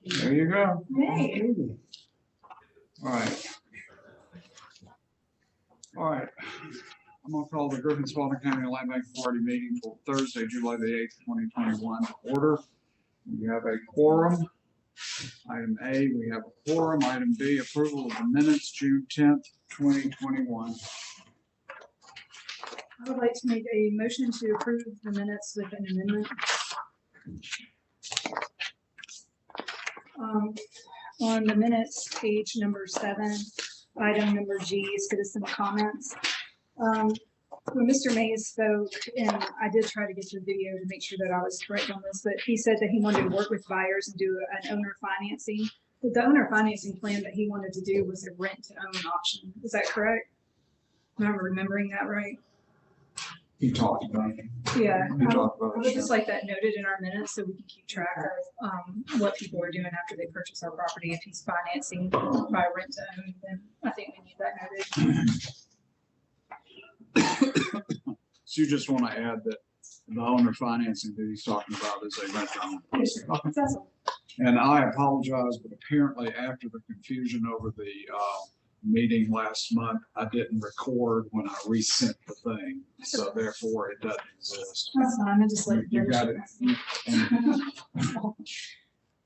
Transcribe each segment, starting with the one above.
There you go. Hey. All right. All right. I'm gonna call the Griffin-Spalding County Land Bank Authority meeting for Thursday, July the 8th, 2021 to order. We have a quorum. Item A, we have a quorum. Item B, approval of the minutes, June 10th, 2021. I would like to make a motion to approve the minutes with an amendment. On the minutes, page number 7, item number G, citizen comments. When Mr. Mays spoke, and I did try to get to the video to make sure that I was correct on this, but he said that he wanted to work with buyers and do an owner financing. But the owner financing plan that he wanted to do was a rent to own option. Is that correct? Am I remembering that right? He talked about it. Yeah. He talked I about would it. just like that noted in our minutes so we can keep track of what people are doing after they purchase our property. If he's financing by rent to own, then I think we need that noted. So you just want to add that the owner financing that he's talking about is a rent to own. That's all. And I apologize, but apparently after the confusion over the meeting last month, I didn't record when I resent the thing. So therefore it doesn't exist. That's fine. I just like You got it.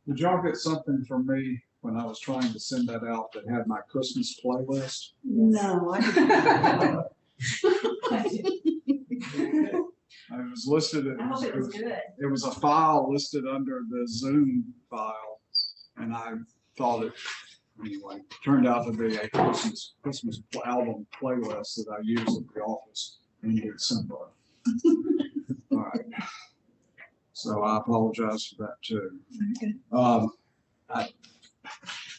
Did y'all get something from me when I was trying to send that out that had my Christmas playlist? No, I didn't. It was listed. I hope it was good. It was a file listed under the Zoom file, and I thought it, anyway, turned out to be a Christmas album playlist that I use at the office in December. All right. So I apologize for that too. Okay.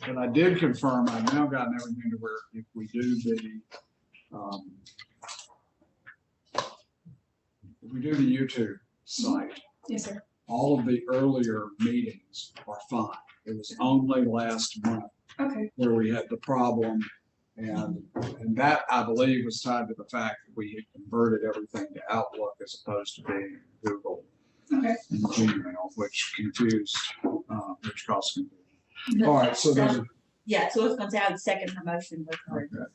But I did confirm, I've now gotten everything to where if we do the, if we do the YouTube site, Yes, sir. all of the earlier meetings are fine. It was only last month Okay. where we had the problem, and that I believe was tied to the fact that we had converted everything to Outlook as opposed to being Google Okay. and Gmail, which confused, which caused confusion. All right, so there's, Yeah, so I was gonna say I would second her motion with her. okay.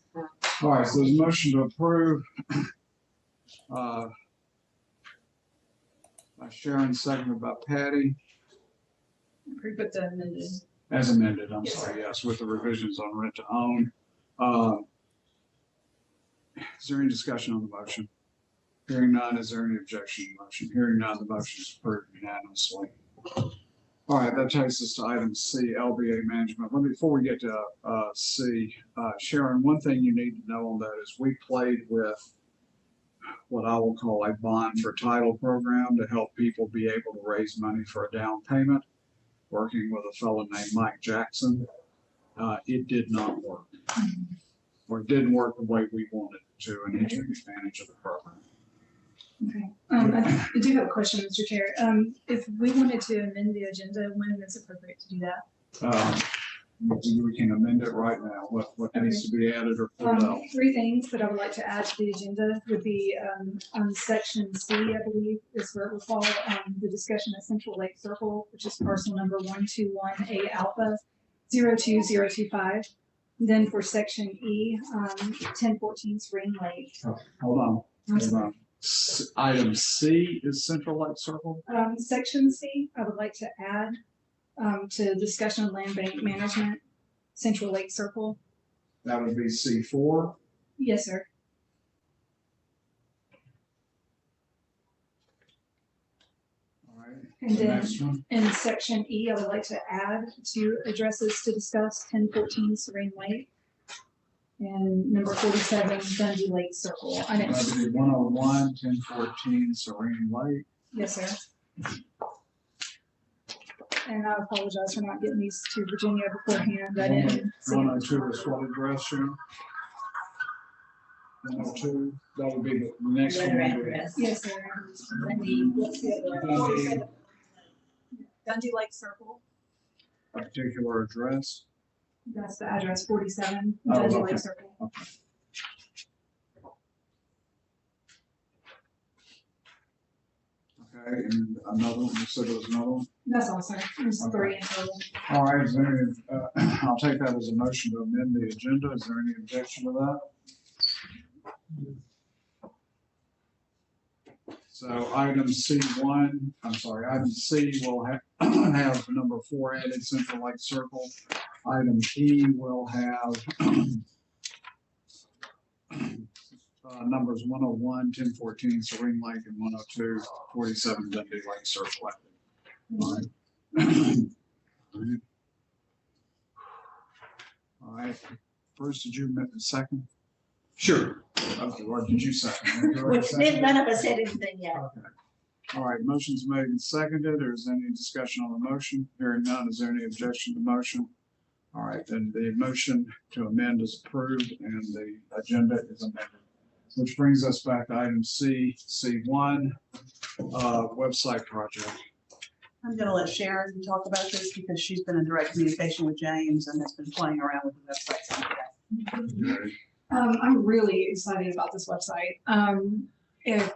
All right, so there's a motion to approve. By Sharon, seconded by Patty, Approve with the amended. as amended, I'm Yes, sorry, yes, with the revisions on rent to own. Is there any discussion on the motion? Hearing none, is there any objection to the motion? Hearing none, the motion is approved unanimously. All right, that takes us to item C, LBA management. Before we get to C, Sharon, one thing you need to know on that is we played with what I will call a bond for title program to help people be able to raise money for a down payment, working with a fellow named Mike Jackson. It did not work, or it didn't work the way we wanted it to, and he took advantage of the program. Okay. I do have a question, Mr. Chair. If we wanted to amend the agenda, when is it appropriate to do that? We can amend it right now. What needs to be added or pulled out? 3 things that I would like to add to the agenda would be on section C, I believe, is where it will fall, the discussion of Central Lake Circle, which is parcel number 121A Alpha 02025. Then for section E, 1014 Spring Lake. Hold on. Hold on. Item C is Central Lake Circle. Section C, I would like to add to discussion of land bank management, Central Lake Circle. That would be C4. Yes, sir. All right. And The then next one. in section E, I would like to add 2 addresses to discuss 1014 Serene Lake and number 47 Dundee Lake Circle. I didn't. That would be 101, 1014 Serene Lake. Yes, sir. And I apologize for not getting these to Virginia beforehand. I didn't see them. 102 is what address, Sharon? 102, that would be the next Letter one. address. Yes, sir. Dundee Lake Circle. A particular address. That's the address, 47 Oh, Dundee okay. Lake Circle. Okay. Okay, and another one, you said there was another one? That's all, sir. There's three in total. All right, is there any, I'll take that as a motion to amend the agenda. Is there any objection to that? So item C1, I'm sorry, item C will have, have number 4 added, Central Lake Circle. Item E will have numbers 101, 1014 Serene Lake, and 102, 47 Dundee Lake Circle. All right. All right. Bruce, did you admit the second? Sure. Okay, or did you second? None of us said anything yet. Okay. All right, motion's made and seconded. Is there any discussion on the motion? Hearing none, is there any objection to the motion? All right, then the motion to amend is approved and the agenda is amended. Which brings us back to item C, C1, website project. I'm gonna let Sharon talk about this because she's been in direct communication with James and has been playing around with the website some today. I'm really excited about this website. If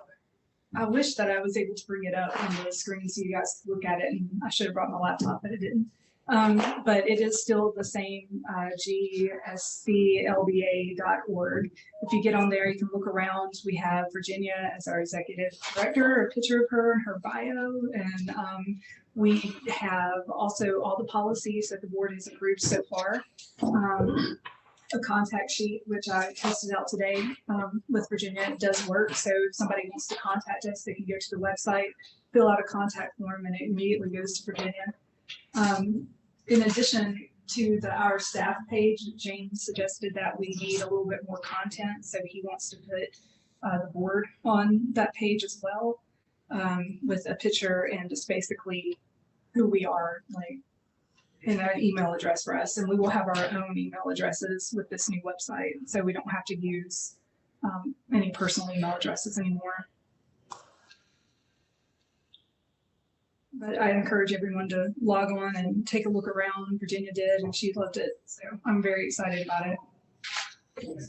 I wish that I was able to bring it up on the screen so you guys could look at it, and I should have brought my laptop, but I didn't. But it is still the same, GSCLBA.org. If you get on there, you can look around. We have Virginia as our executive director, a picture of her, her bio, and we have also all the policies that the board has approved so far. A contact sheet, which I tested out today with Virginia. It does work. So if somebody wants to contact us, they can go to the website, fill out a contact form, and it immediately goes to Virginia. In addition to our staff page, James suggested that we need a little bit more content. So he wants to put the board on that page as well, with a picture and just basically who we are, like, and an email address for us. And we will have our own email addresses with this new website. So we don't have to use any personal email addresses anymore. But I encourage everyone to log on and take a look around. Virginia did, and she loved it. So I'm very excited about it.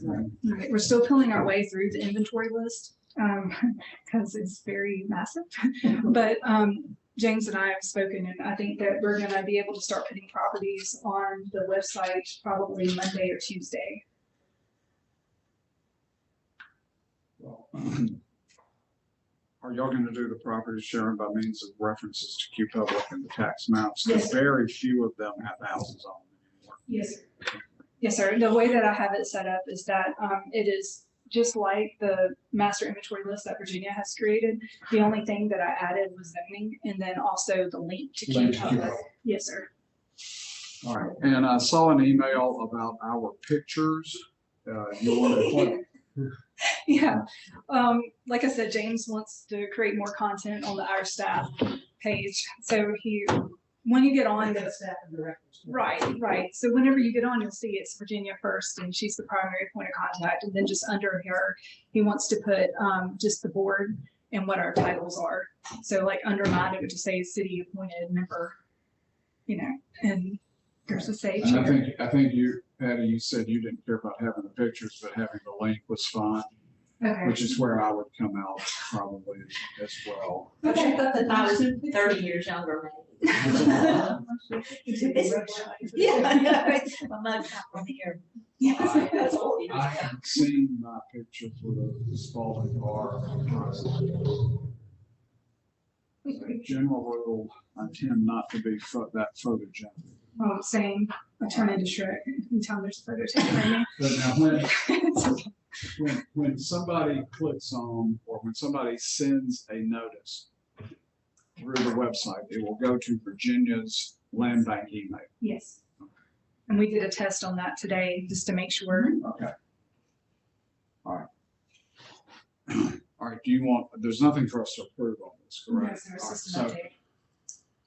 Right, we're still pulling our way through the inventory list because it's very massive. But James and I have spoken, and I think that we're going to be able to start putting properties on the website probably Monday or Tuesday. Well, are y'all going to do the property sharing by means of references to Q Public and the tax maps? Because Yes. very few of them have houses on them anymore. Yes, sir. Yes, sir. The way that I have it set up is that it is just like the master inventory list that Virginia has created. The only thing that I added was zoning, and then also the link to Q Public. Yes, sir. All right, and I saw an email about our pictures. You want to Yeah. Like I said, James wants to create more content on our staff page. So when you get on the staff and directors. Right. So whenever you get on, you'll see it's Virginia first, and she's the primary point of contact. And then just under her, he wants to put just the board and what our titles are. So like under mine, it would just say city appointed member, and there's a say And chair. I think you, Patty, you said you didn't care about having the pictures, but having the link was fine, Okay. which is where I would come out probably as well. Okay, I thought that I was 30 years younger. Yeah, my mug's not from here. I haven't seen my picture for the Spalding bar. As a general rule, I tend not to be that photogenic. Oh, same. I turn into Shrek. Anytime there's a photo taken of me. But now when somebody clicks on, or when somebody sends a notice through the website, it will go to Virginia's land bank email. Yes. And we did a test on that today just to make sure. Okay. All right. All right, there's nothing for us to approve on this, correct? Yes, our All right, system update.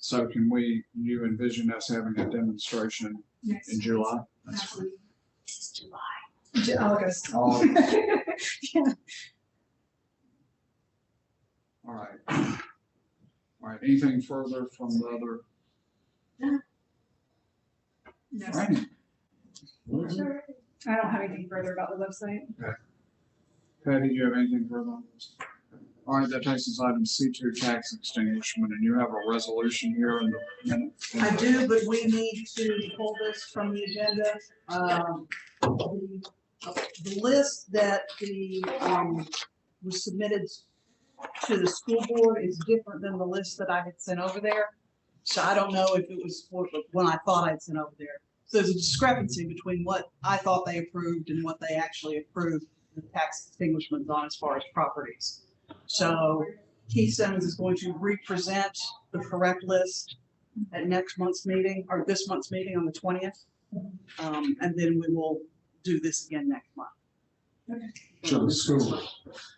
So can you envision us having a demonstration Yes. in July? That's fine. Absolutely. It's July. August. All Yeah. right. All right, anything further from the other? No. All right. I don't have anything further about the website. Patty, do you have anything further on this? All right, that takes us to item C2, tax extinguishment, and you have a resolution here in the minute. I do, but we need to pull this from the agenda. The list that was submitted to the school board is different than the list that I had sent over there. So I don't know if it was when I thought I'd sent over there. So there's a discrepancy between what I thought they approved and what they actually approved the tax extinguishments on as far as properties. So Keith Simmons is going to represent the correct list at next month's meeting, or this month's meeting on the 20th. And then we will do this again next month. So the school.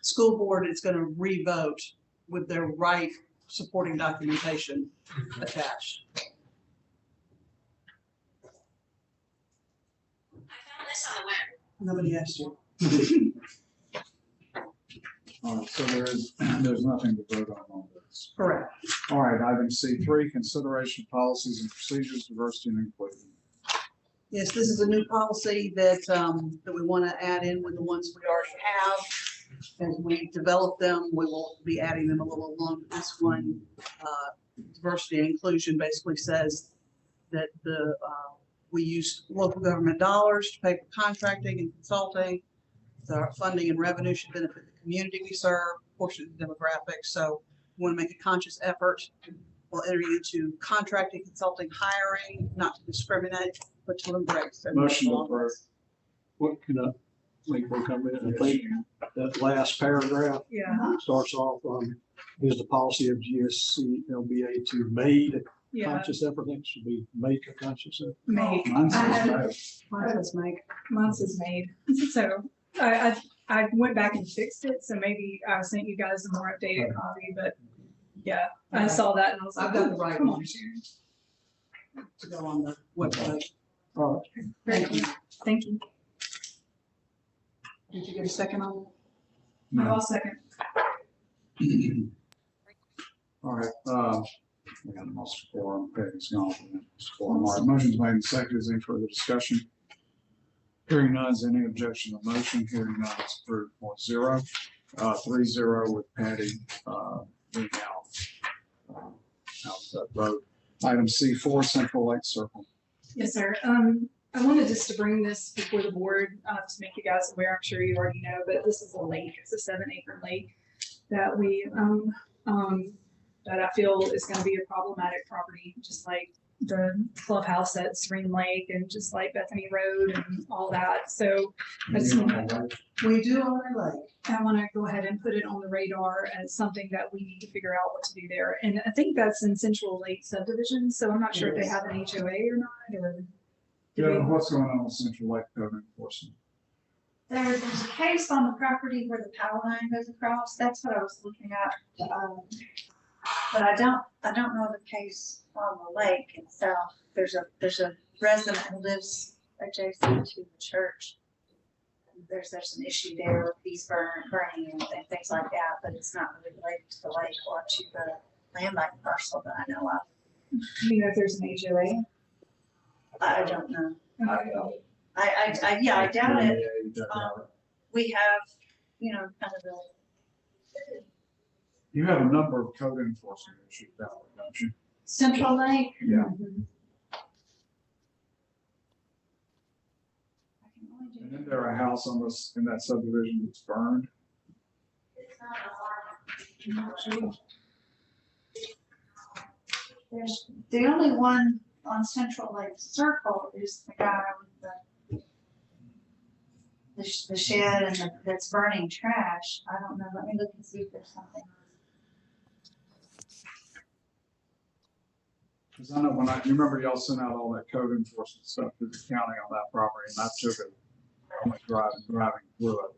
School board is going to re-vote with their right supporting documentation attached. I found this on the web. Nobody asked you. All right, so there's nothing to vote on this. Correct. All right, item C3, consideration policies and procedures, diversity and inclusion. Yes, this is a new policy that we want to add in with the ones we already have. As we develop them, we will be adding them a little along. This one, diversity and inclusion, basically says that we use local government dollars to pay for contracting and consulting. So our funding and revenue should benefit the community we serve, portion of the demographics. So we want to make a conscious effort while entering into contracting, consulting, hiring, not to discriminate, but to embrace. Motion to approve. What can I make one comment? I think that last paragraph Yeah, starts off, is the policy of GSCLBA to made yeah, conscious effort. I think it should be make a conscious effort. made. Mine says I have- no. Let's make. Mine says made. So I went back and fixed it, so maybe I sent you guys a more updated copy, but yeah, I saw that and I was like, I've got the right come on, one. Sharon. To go on the website. All right. Very cool. Thank you. Did you get a second on I'll second. All right, we got most four, okay, it's gone. All right, motion's made and seconded. Is any further discussion? Hearing none, is any objection to the motion? Hearing none, it's approved 4-0. 3-0 with Patty, being out. How's that vote? Item C4, Central Lake Circle. Yes, sir. I wanted just to bring this before the board, to make you guys aware. I'm sure you already know, but this is a lake. It's a 7-acre lake that we, that I feel is going to be a problematic property, just like the clubhouse at Serene Lake and just like Bethany Road and all that. So I just want to, We do own a lake. I want to go ahead and put it on the radar as something that we need to figure out what to do there. And I think that's in Central Lake subdivision. So I'm not sure if they have an HOA or not, or. do Yeah, we- what's going on with Central Lake Code Enforcement? There's a case on the property where the power line goes across. That's what I was looking at. But I don't know the case on the lake itself. There's a resident who lives adjacent to the church. There's an issue there with these burning and things like that, but it's not really related to the lake or to the landline parcel that I know of. Do you know if there's an HOA? I don't know. Okay. I doubt it. Yeah, you doubt it. We have, kind of the. You have a number of code enforcement issues down there, don't you? Central Lake? Yeah. I can only do- And then there a house on this, in that subdivision that's burned? It's not a lot. There's, the only one on Central Lake Circle is the guy with the shed and that's burning trash. I don't know, let me look and see if there's something. Because I know you remember y'all sent out all that code enforcement stuff to the county on that property, and I took it, I went driving through it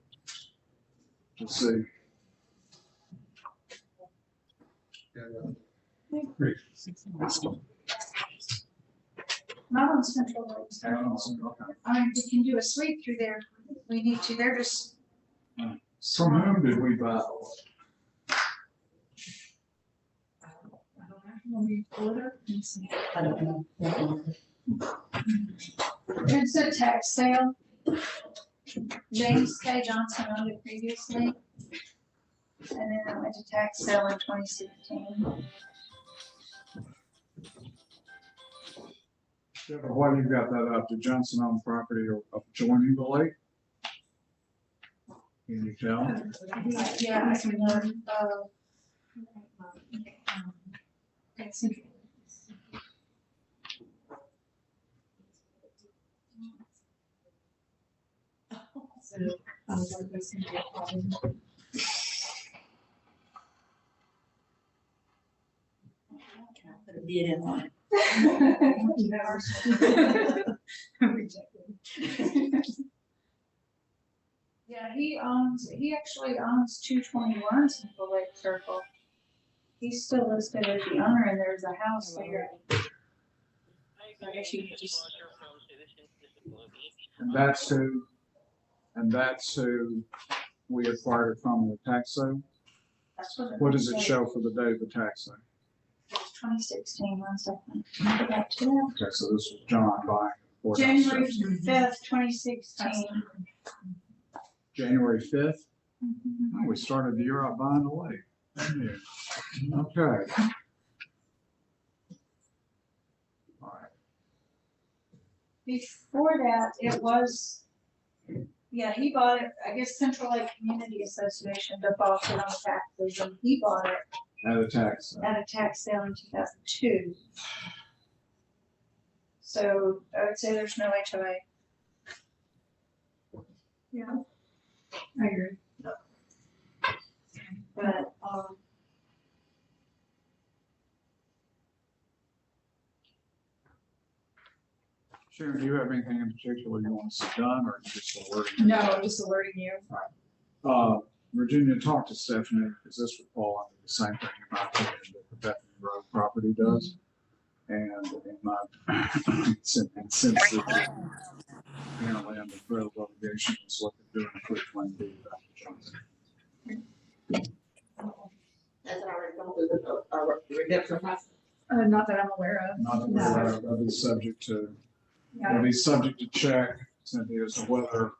to see. Not on Central Lake Circle. Okay. I mean, we can do a sweep through there. if We need to, they're just, From whom did we buy? I don't know. Let me pull it up and see. I don't know. it's a tax sale. James K. Johnson owned it previously. And then it went to tax sale in 2016. Yeah, but why you got that up? Did Johnson own property adjoining the lake? Can you tell? Yeah, I can, Put a bid in on it. Yeah, he actually owns 221 Central Lake Circle. He's still listed as the owner and there's a house there. So I guess you could just, And that's who we acquired it from the tax sale? that's what. What does it show for the day of the tax sale? It's 2016, 1 second. Go back to that. Okay, so this was John buying. it for January himself. 5th, 2016. January 5th? Oh, we started the year out buying the lake. Yeah. Okay. All right. Before that, it was, yeah, he bought it, I guess Central Lake Community Association defaulted on taxes and he bought it At a tax sale. at a tax sale in 2002. So I would say there's no HOA. Yeah. I agree. But, Sharon, do you have anything in particular you want to see done or just alerting? No, I'm just alerting you. Virginia, talk to Stephanie, because this would fall under the same thing in my opinion that the Bethany Road property does. And in my, since apparently under federal litigation, is what they're doing a quick claim deed back to Johnson. That's already gone through the redemption process. Not that I'm aware of. Not that we're aware of, that'll be subject to, Yeah. it'll be subject to check, Cynthia, as to whether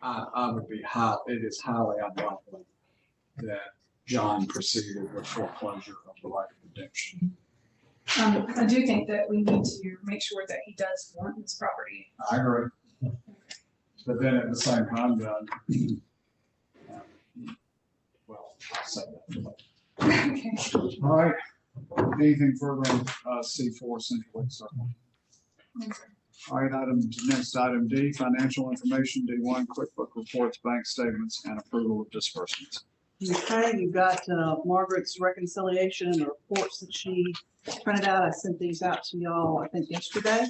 I would be it is highly unlikely that John proceeded with foreclosure of the right of redemption. I do think that we need to make sure that he does want this property. I agree. But then at the same time, John, well, I'll say that. Okay. All right, anything further on C4 Central Lake Circle? All right, next item D, financial information, D1, QuickBook reports, bank statements, and approval of disbursements. Okay, you've got Margaret's reconciliation and the reports that she printed out. I sent these out to y'all, I think, yesterday.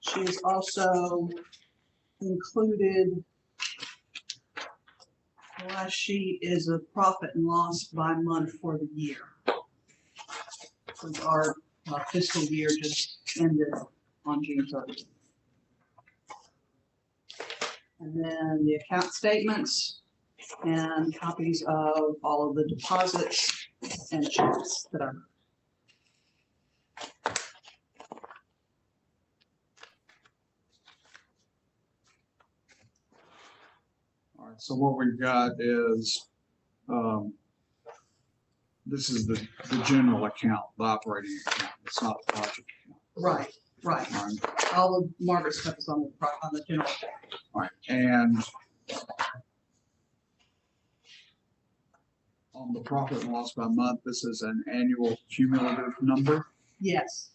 She has also included, the last sheet is a profit and loss by month for the year. Since our fiscal year just ended on June 30th. And then the account statements and copies of all of the deposits and checks that are. All right, so what we've got is, this is the general account, the operating account. It's not the project account. Right, right. All right, All of Margaret's stuff is on the general. all right, and on the profit and loss by month, this is an annual cumulative number. Yes.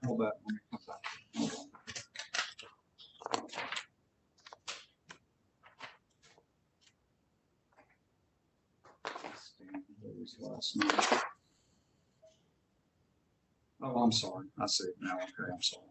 Hold that, let me come back. Hold on. What was last night? Oh, I'm sorry. I see it now. Okay, I'm sorry.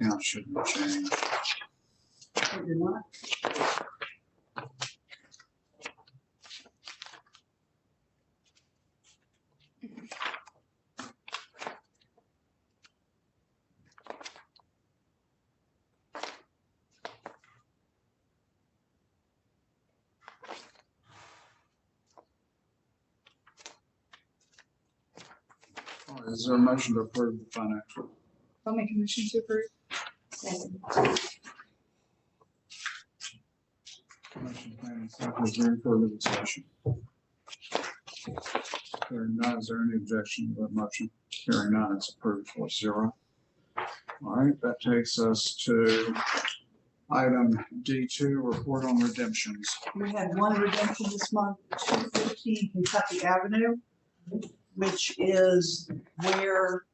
Count shouldn't have changed. It did not. All right, is there a motion to approve the financial? I'll make a motion to approve. Second. Motion made and seconded. Is there any further discussion? Hearing none, is there any objection to the motion? Hearing none, it's approved 4-0. All right, that takes us to item D2, report on redemptions. We had one redemption this month, 215 Kentucky Avenue, which is where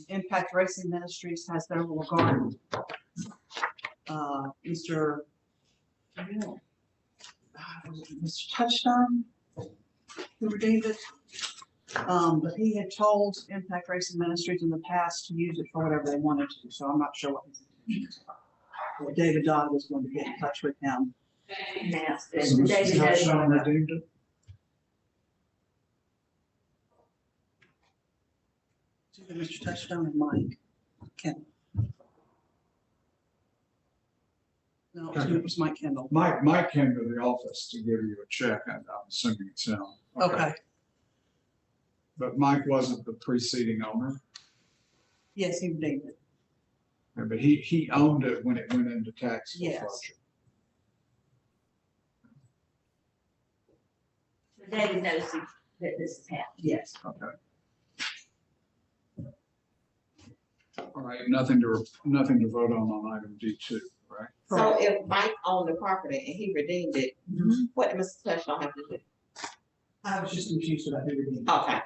Impact Racing Ministries has their little garden. Mr. Touchstone, who redeemed it. But he had told Impact Racing Ministries in the past to use it for whatever they wanted to, so I'm not sure what his intentions are. Well, David Dodd was going to get in touch with him. Now, So Mr. David Touchstone knows. redeemed it? It's either Mr. Touchstone and Mike Kendall. No, it was Mike Kendall. Mike came to the office to give you a check, and I'm assuming it's him. Okay, But Mike wasn't the preceding owner, yes, he redeemed it. but he owned it when it went into tax Yes. foreclosure. David knows that this is happening. Yes. Okay. All right, nothing to vote on item D2, right? So if Mike owned the property and he redeemed it, what did Mr. Touchstone have to do? I was just confused about who redeemed it. Okay.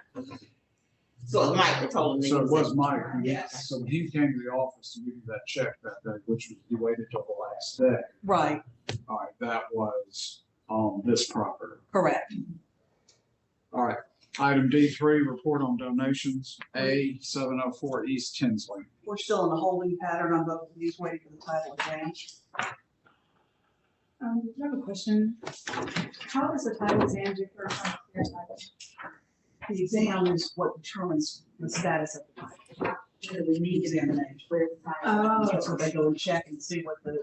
So it was Mike that told him. to So it use was Mike. Yes. So when he came to the office to give you that check that day, which was, he waited till the last day. Right, All right, that was on this property. correct. All right, item D3, report on donations, A704 East Tinsley. We're still in the holding pattern on both of these, waiting for the title exam. I have a question. How does the title exam differ from your title? The exam is what determines the status of the title. We need examination. Oh, So they go and check and see what the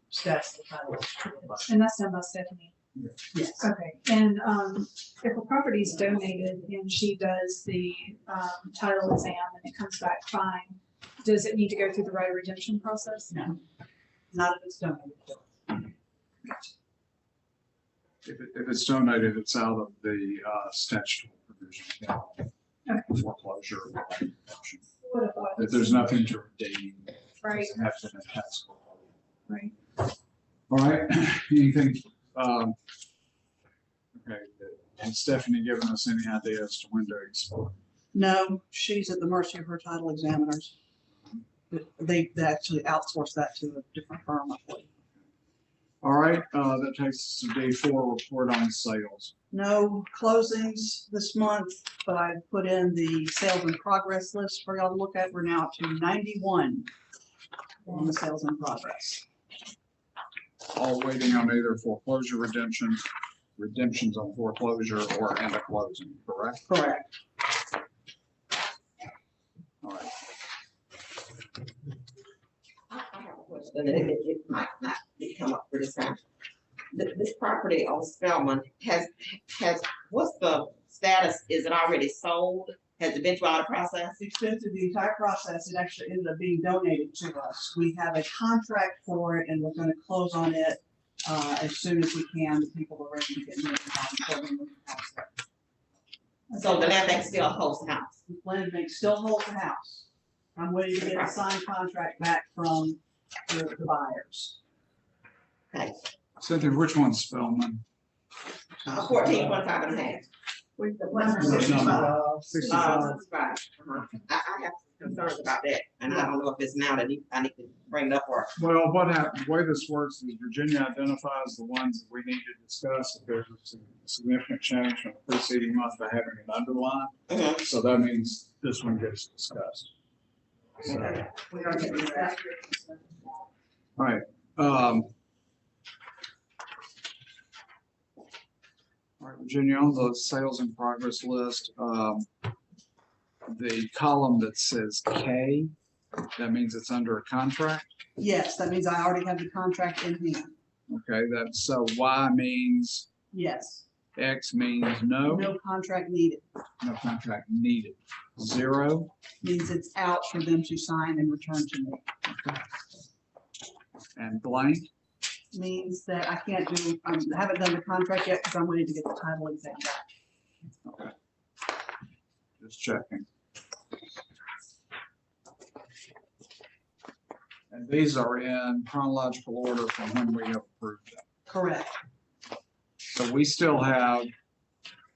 status of the title is. and that's done by Stephanie. Yes. Okay, and if a property is donated and she does the title exam and it comes back fine, does it need to go through the right of redemption process? No, not if it's donated. If it's donated, it's out of the statutory provision. Foreclosure. or redemption. What if I- If there's nothing to redeem, Right, it has to be tax foreclosure. right. All right, anything, okay, has Stephanie given us any idea as to when to explore? No, she's at the mercy of her title examiners. They actually outsource that to a different firm, I believe. All right, that takes us to D4, report on sales. No closings this month, but I put in the sales in progress list for y'all to look at. We're now up to 91 on the sales in progress. All waiting on either foreclosure redemption, redemptions on foreclosure, or end of closing, correct? Correct. All right. I have a question, and it might not be come up for this time. This property on Spellman has, what's the status? Is it already sold? Has it been through all the process? It's been through the entire process. It actually ended up being donated to us. We have a contract for it and we're gonna close on it as soon as we can. The people are ready to get moving on. So the land bank still holds the house? The land bank still holds the house. I'm waiting to get a signed contract back from the buyers. Okay. Cynthia, which one's Spellman? 14.5 and a half. With the No, no. 65. Right. I have some concerns about that, and I don't know if it's now that I need to bring it up or. Well, what happened, the way this works is Virginia identifies the ones that we need to discuss. If there's a significant change from the preceding month by having an underline. So that means this one gets discussed. So, We are getting that. all right. All right, Virginia, on the sales in progress list, the column that says K, that means it's under a contract. Yes, that means I already have the contract in hand. Okay, so Y means, Yes, X means no, no contract needed. no contract needed. 0, Means it's out for them to sign and return to me. and blank, Means that I can't do, I haven't done the contract yet because I'm waiting to get the title exam back. okay. Just checking. And these are in chronological order from when we have approved them. Correct. So we still have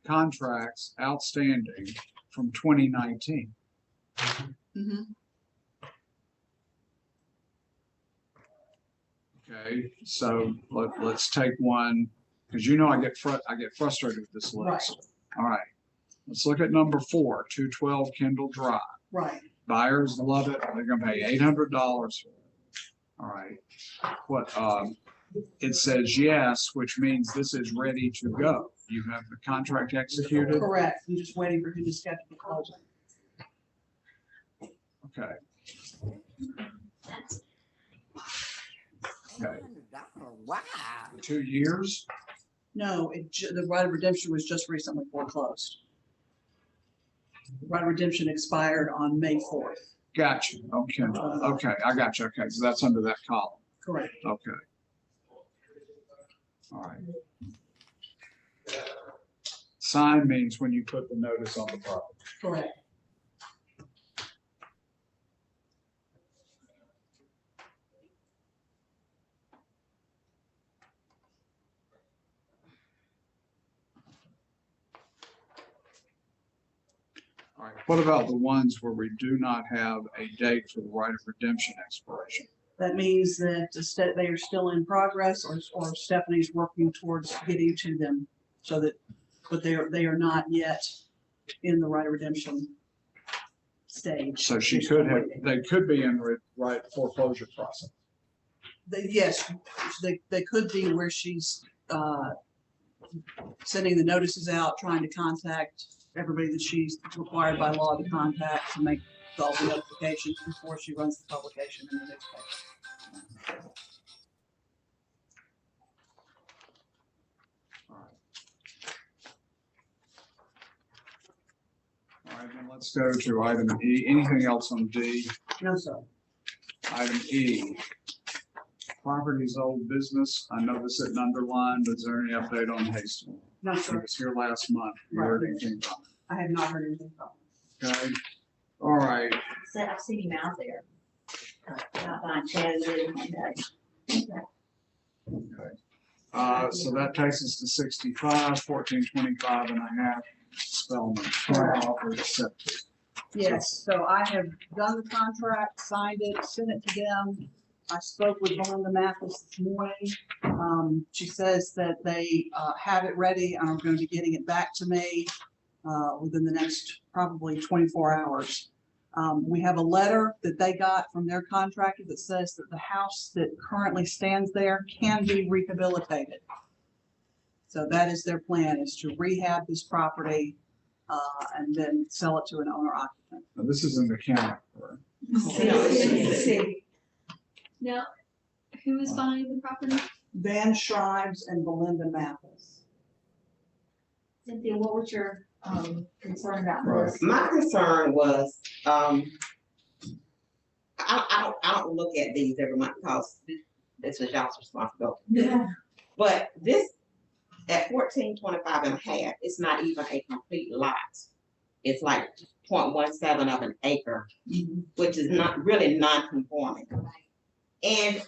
contracts outstanding from 2019. Mm-hmm. Okay, so let's take one, because you know I get frustrated with this list. All right, let's look at number 4, 212 Kendall Drive. Right. Buyers love it. They're gonna pay $800 for it. All right, what, it says yes, which means this is ready to go. You have the contract executed. Correct. I'm just waiting for him to schedule the closing. Okay. Okay. Wow. 2 years? No, the right of redemption was just recently foreclosed. The right of redemption expired on May 4th. Gotcha. Okay. Okay, I got you. Okay, so that's under that column. Correct. Okay. All right. Sign means when you put the notice on the property. Correct. All right. What about the ones where we do not have a date for the right of redemption expiration? That means that they are still in progress, or Stephanie's working towards getting to them, so that, but they are not yet in the right of redemption stage. So she could have, they could be in right foreclosure process. Yes, they could be where she's sending the notices out, trying to contact everybody that she's required by law to contact to make all the notifications before she runs the publication in the newspaper. All right. All right, then let's go to item E. Anything else on D? No, sir. Item E. Properties old business. I know this isn't underlined, but is there any update on Hastings? No, I sir. was here last month. You heard anything from I have not heard anything from it? Okay. All right. So I've seen him out there. Out by Chadwick one day. Okay. So that takes us to 65, 1425 and a half Spellman. Offer accepted. Yes, so I have done the contract, signed it, sent it to them. I spoke with Belinda Mathis this morning. She says that they have it ready and are going to be getting it back to me within the next probably 24 hours. We have a letter that they got from their contractor that says that the house that currently stands there can be rehabilitated. So that is their plan, is to rehab this property and then sell it to an owner occupant. Now, this is in the county. Correct? Now, who is buying the property? Van Schreiber and Belinda Mathis. Cynthia, what was your concern about Right. this? My concern was, I don't look at these every month because this is y'all's responsibility. Yeah. But this, at 1425 and a half, it's not even a complete lot. It's like 0.17 of an acre, which is not really non-conforming. And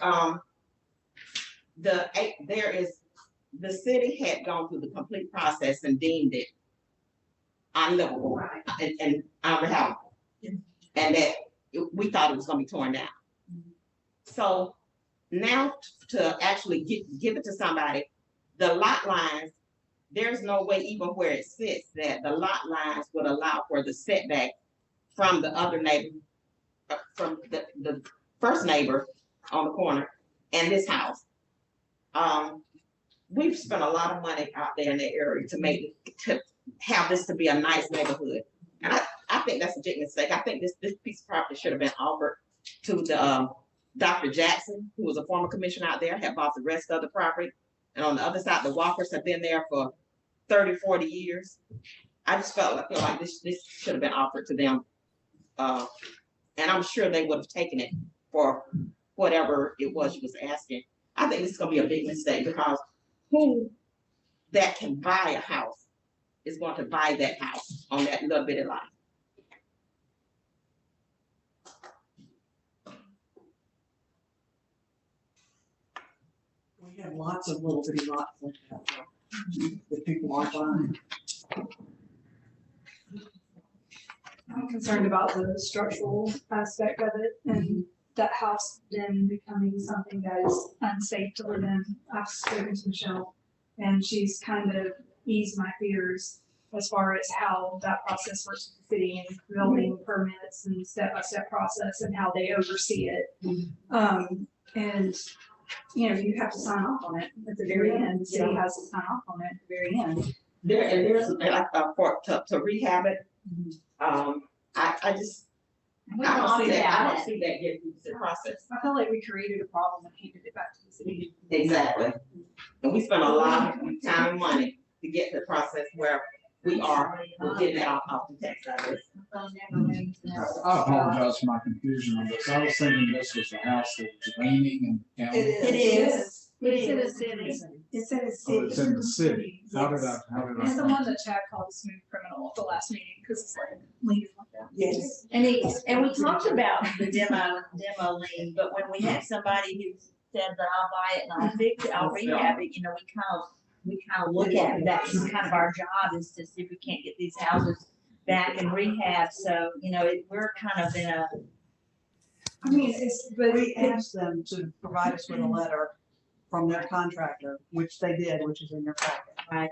the city had gone through the complete process and deemed it unlivable and unrehabable. And that we thought it was gonna be torn down. So now to actually give it to somebody, the lot lines, there's no way even where it sits that the lot lines would allow for the setback from the other neighbor from the first neighbor on the corner and this house. We've spent a lot of money out there in the area to have this to be a nice neighborhood. And I think that's a big mistake. I think this piece of property should have been offered to the Dr. Jackson, who was a former commissioner out there, had bought the rest of the property. And on the other side, the Walkers have been there for 30, 40 years. I just feel like this should have been offered to them. And I'm sure they would have taken it for whatever it was you was asking. I think this is gonna be a big mistake because who that can buy a house is going to buy that house on that little bit of lot. We have lots of little bitty lots like that people aren't buying. I'm concerned about the structural aspect of it and that house then becoming something that is unsafe to live in. I've spoken to Michelle and she's kind of eased my fears as far as how that process works with the city and building permits and step-by-step process and how they oversee it. And you know, you have to sign off on it at the very end. The city has to sign off on it at the very end. There's like to rehab it. I just I don't see that getting through the process. I feel like we created a problem and handed it back to the city. Exactly. And we spent a lot of time and money to get the process where we are getting it off the tax library. I apologize for my confusion on this. I was thinking this was the house that was raining in county. It is. It's in a city. It's in a Oh, city. it's in the city. How did I? It's the one that Chad called a smooth criminal at the last meeting because it's like leaning like that. Yes. And we talked about the demo lien, but when we had somebody who said that I'll buy it and I'll fix it, I'll rehab it, you know, we kind of look at it. That's kind of our job is to see if we can't get these houses back and rehab. So, you know, we're kind of in a. I mean, but We asked them to provide us with a letter from their contractor, which they did, which is in your packet. Right.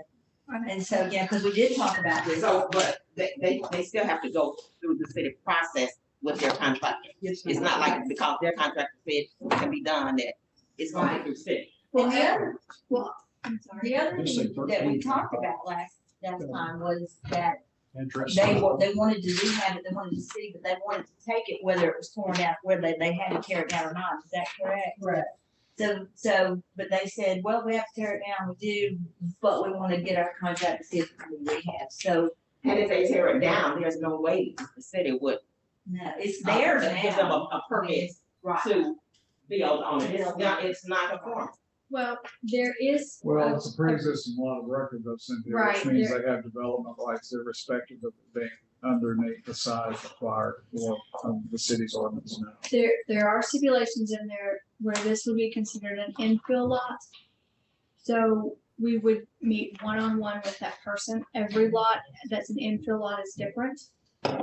And so, yeah, because we did talk about this. So, but they still have to go through the city process with their contractor. Yes, It's not like because their contractor said it can be done that it's going to be through city. Well, the other, I'm sorry. the other Just say thing that we 13. talked about last time was that Interesting. they wanted to rehab it, they wanted to see, but they wanted to take it whether it was torn down, whether they had to tear it down or not. Is that correct? Correct. So, but they said, well, we have to tear it down, we do, but we want to get our contract to see if we can rehab. So, And if they tear it down, there's no way the city would no, it's theirs give them now. a permit Right. to build on it. It's not a form. Well, there is. Well, it's a pre-existing law of record though, Cynthia, Right, which means they have development rights irrespective of it being underneath the size required for the city's ordinance now. There are stipulations in there where this would be considered an infill lot. So we would meet one-on-one with that person. Every lot that's an infill lot is different.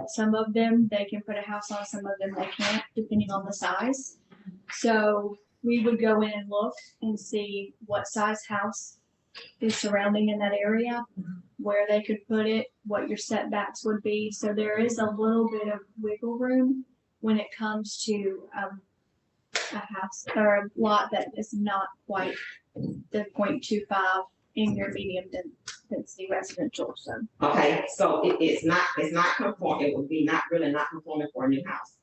Some of them, they can put a house on, some of them they can't, depending on the size. So we would go in and look and see what size house is surrounding in that area, where they could put it, what your setbacks would be. So there is a little bit of wiggle room when it comes to a house or a lot that is not quite the 0.25 in your medium density residential. So Okay, so it's not conform, it would be really not conforming for a new house.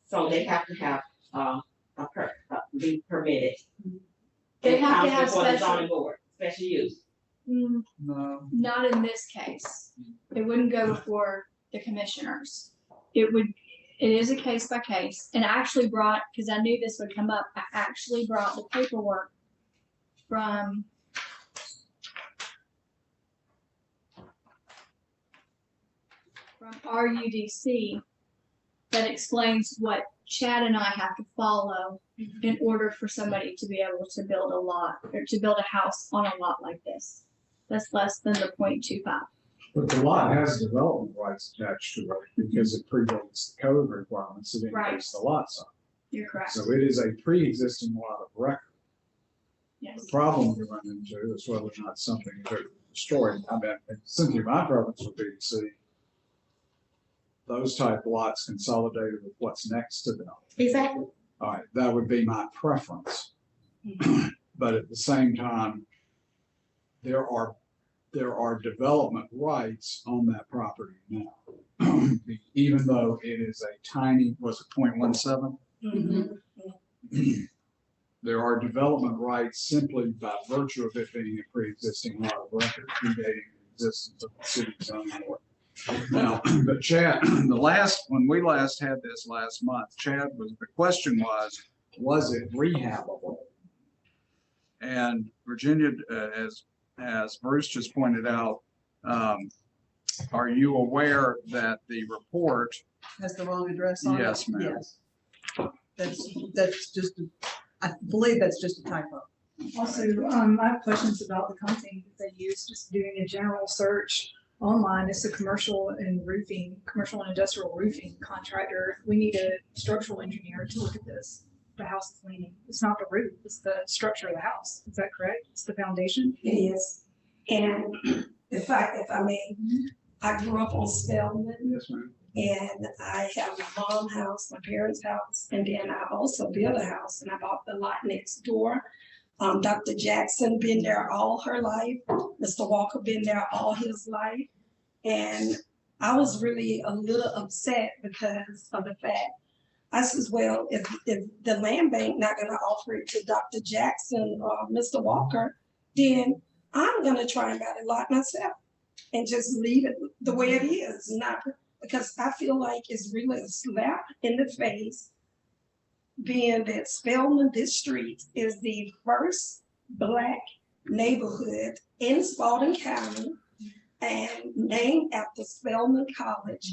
So they have to have, be permitted. they It have to comes have before the special. zoning board, special use. No, Not in this case. It wouldn't go before the commissioners. It is a case by case. And I actually brought, because I knew this would come up, I actually brought the paperwork from RUDC that explains what Chad and I have to follow in order for somebody to be able to build a lot or to build a house on a lot like this. That's less than the 0.25. but the lot has development rights attached to it because it predates the code requirements that increase the lot size. You're correct. So it is a pre-existing lot of record. Yes. The problem we run into is whether or not something is destroyed. I mean, Cynthia, my preference would be to see those type lots consolidated with what's next to them. Exactly. All right, that would be my preference. But at the same time, there are development rights on that property now. Even though it is a tiny, was it 0.17? There are development rights simply by virtue of it being a pre-existing lot of record predating the existence of the city zoning board. Now, but Chad, when we last had this last month, the question was it rehabable? And Virginia, as Bruce just pointed out, are you aware that the report? Has the wrong address on it? Yes, ma'am. Yes. That's just, I believe that's just a typo. Also, I have questions about the company that they use, just doing a general search online. It's a commercial and industrial roofing contractor. We need a structural engineer to look at this. The house is leaning. It's not the roof, it's the structure of the house. Is that correct? It's the foundation? It is. And if I may, I grew up on Spelman, Yes, ma'am. and I have my mom's house, my parents' house, and then I also built a house and I bought the lot next door. Dr. Jackson been there all her life. Mr. Walker been there all his life. And I was really a little upset because of the fact, I said, well, if the land bank not gonna offer it to Dr. Jackson or Mr. Walker, then I'm gonna try and buy the lot myself and just leave it the way it is. Not because I feel like it's really a slap in the face, being that Spelman, this street is the first Black neighborhood in Spalding County and named after Spelman College.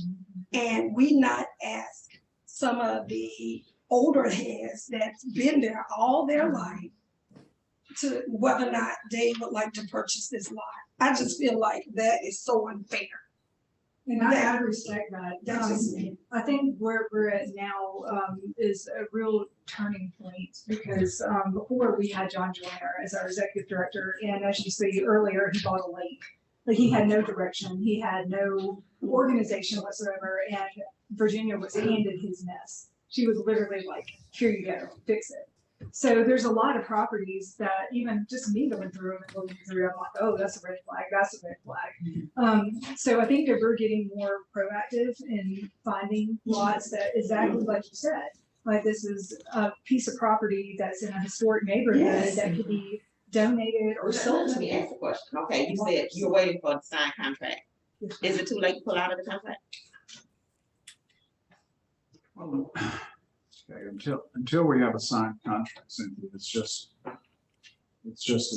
And we not ask some of the older heads that's been there all their life to whether or not they would like to purchase this lot. I just feel like that is so unfair. And I respect that. That's just me. I think where we're at now is a real turning point because before we had John Joyner as our executive director, and as you see earlier, he bought a lake. Like he had no direction, he had no organization whatsoever, and Virginia was handed his mess. She was literally like, "Here you go, fix it." So there's a lot of properties that even just me going through them and looking through, I'm like, oh, that's a red flag, that's a red flag. So I think that we're getting more proactive in finding lots that exactly like you said, like this is a piece of property that's in a historic neighborhood Yes. that could be donated or sold. Let me ask a question. Okay, you said you're waiting for the signed contract. Is it too late to pull out of the contract? Well, okay, until we have a signed contract, Cynthia, it's just a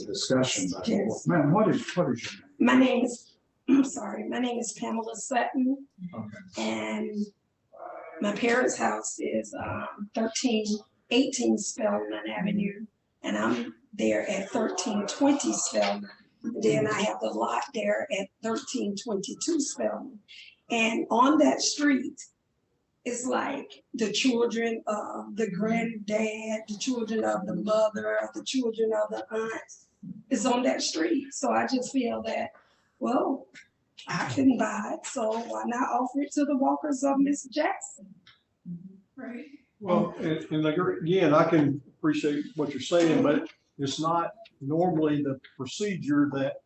discussion. Back and forth. Yes. Ma'am, what is your name? My name is, I'm sorry, my name is Pamela Sutton, Okay. and my parents' house is 1318 Spelman Avenue, and I'm there at 1320 Spelman. Then I have the lot there at 1322 Spelman. And on that street, it's like the children of the granddad, the children of the mother, the children of the aunts is on that street. So I just feel that, well, I couldn't buy it, so why not offer it to the Walkers of Miss Jackson? Right. Well, and again, I can appreciate what you're saying, but it's not normally the procedure that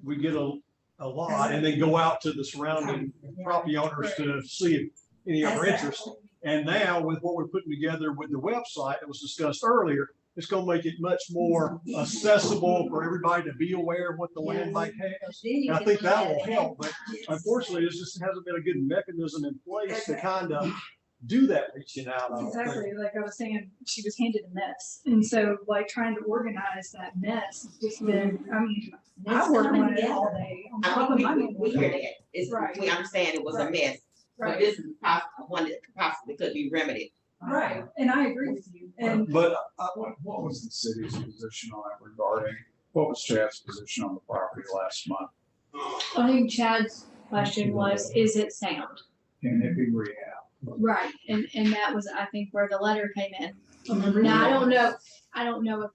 we get a lot and then go out to the surrounding property owners to see if any of our interest. And now with what we're putting together with the website that was discussed earlier, it's gonna make it much more accessible for everybody to be aware of what the land bank has. And I think that will help, but unfortunately, it just hasn't been a good mechanism in place to kind of do that reaching out. I don't think. Exactly, like I was saying, she was handed a mess, and so like trying to organize that mess has just been, I mean, I work on it all day. On top of my We hear that. It's, Right. we understand it was a mess, but Right, this is one that possibly could be remedied. right, and I agree with you, and But What was the city's position on that regarding, what was Chad's position on the property last month? I think Chad's question was, is it sound? Can it be rehab? Right, and that was, I think, where the letter came in. Now, I don't know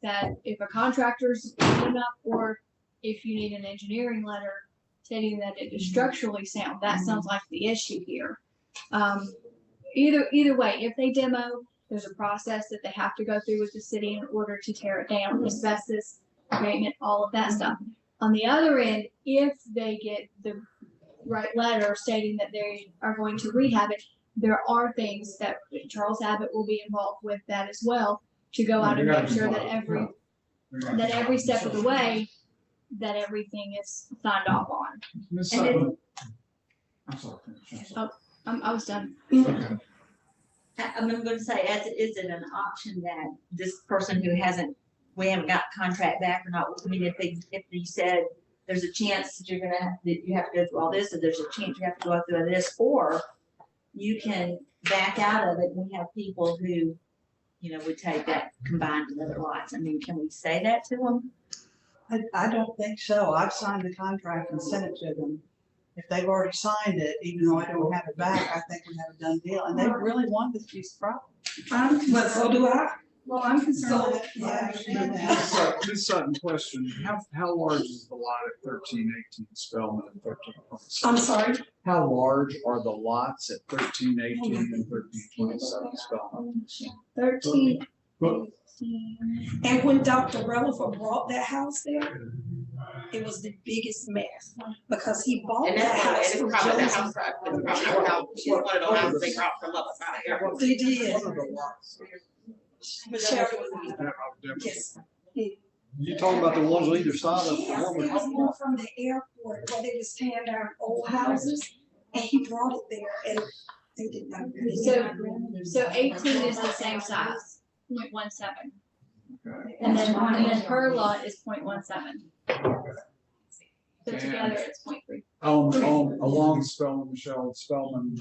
if a contractor's good enough or if you need an engineering letter stating that it is structurally sound. That sounds like the issue here. Either way, if they demo, there's a process that they have to go through with the city in order to tear it down, asbestos abatement, all of that stuff. On the other end, if they get the right letter stating that they are going to rehab it, there are things that Charles Abbott will be involved with that as well, to go out and make sure that every step of the way, that everything is signed off on. Ms. And then- Sutton. I'm sorry. I was done. Okay. I'm gonna say, is it an option that this person who we haven't got contract back or not, I mean, if you said there's a chance that you have to go through all this, or there's a chance you have to go through this, or you can back out of it, and we have people who, would take that combined with other lots. I mean, can we say that to them? I don't think so. I've signed the contract and sent it to them. If they've already signed it, even though I don't have it back, I think we have a done deal. And they really want this piece of property. But so do I. Well, I'm concerned So, that. yeah. Ms. Sutton, question, how large is the lot at 1318 Spellman and 1327? I'm sorry. How large are the lots at 1318 and 1327 Spellman? 13, Well, 18. And when Dr. Rellifer brought that house there, it was the biggest mess because he bought And that house it's from probably the Joseph. house, it's probably the house, it's one of those houses they brought from up there. They did. what are the lots? Michelle, That- yes. You talking about the ones on either side of the Yes, it was more from the airport where they was tearing down old houses and he brought it there and they did not. So 18 is the same size, 0.17. Okay. And then her lot is 0.17. So And- together it's 0.3. Along Spellman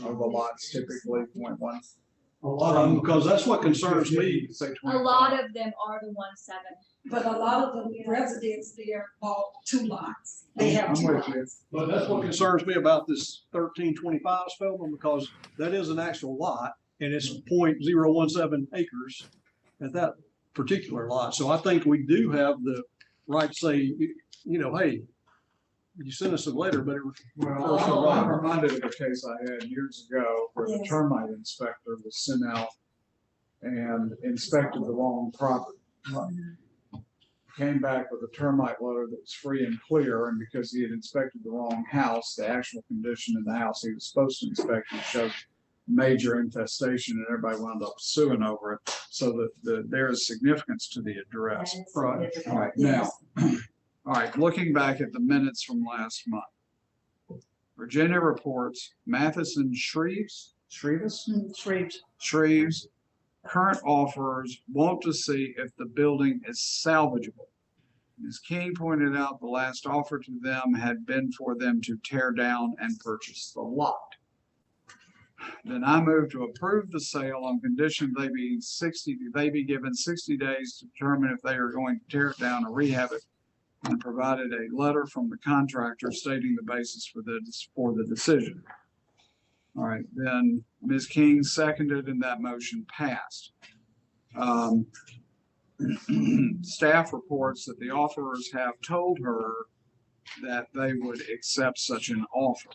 are the lots typically 0.1. A lot of them, because that's what concerns me. Say A 25. lot of them are the 1.7. But a lot of the residents there bought 2 lots. They have I'm 2 with lots. you. But that's what concerns me about this 1325 Spellman, because that is an actual lot and it's 0.017 acres at that particular lot. So I think we do have the right to say, hey, you sent us a letter, but it was. Well, I'm reminded of a case I had years ago where the Yes. termite inspector was sent out and inspected the wrong property. Came back with a termite letter that was free and clear, and because he had inspected the wrong house, the actual condition in the house he was supposed to inspect showed major infestation, and everybody wound up suing over it. So that there is significance to the address. That is Right. significant. All right, now, all right, looking back at the minutes from last month. Virginia reports Matheson Shreves, current offers want to see if the building is salvageable. Ms. King pointed out the last offer to them had been for them to tear down and purchase the lot. Then I move to approve the sale on condition they be given 60 days to determine if they are going to tear it down or rehab it, and provided a letter from the contractor stating the basis for the decision. All right, then Ms. King seconded and that motion passed. Staff reports that the offerers have told her that they would accept such an offer.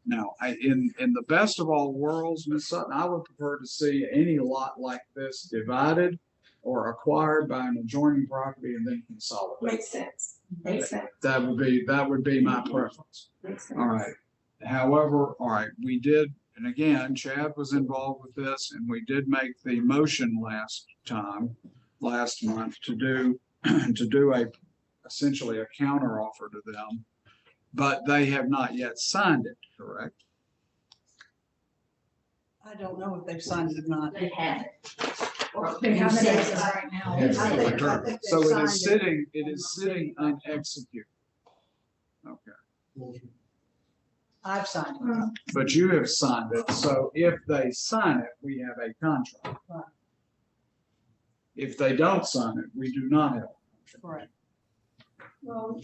Now, in the best of all worlds, Ms. Sutton, I would prefer to see any lot like this divided or acquired by an adjoining property and then consolidated. Makes sense. Makes sense. That would be my preference. Makes sense. All right. However, all right, we did, and again, Chad was involved with this, and we did make the motion last month to do essentially a counter offer to them, but they have not yet signed it, correct? I don't know if they've signed it or not. They have it. They have it You as said of right now. Yeah. I think So they've it is signed it. sitting unexecuted. Okay, I've signed it. but you have signed it, so if they sign it, we have a contract. Right. If they don't sign it, we do not have. Correct. Well,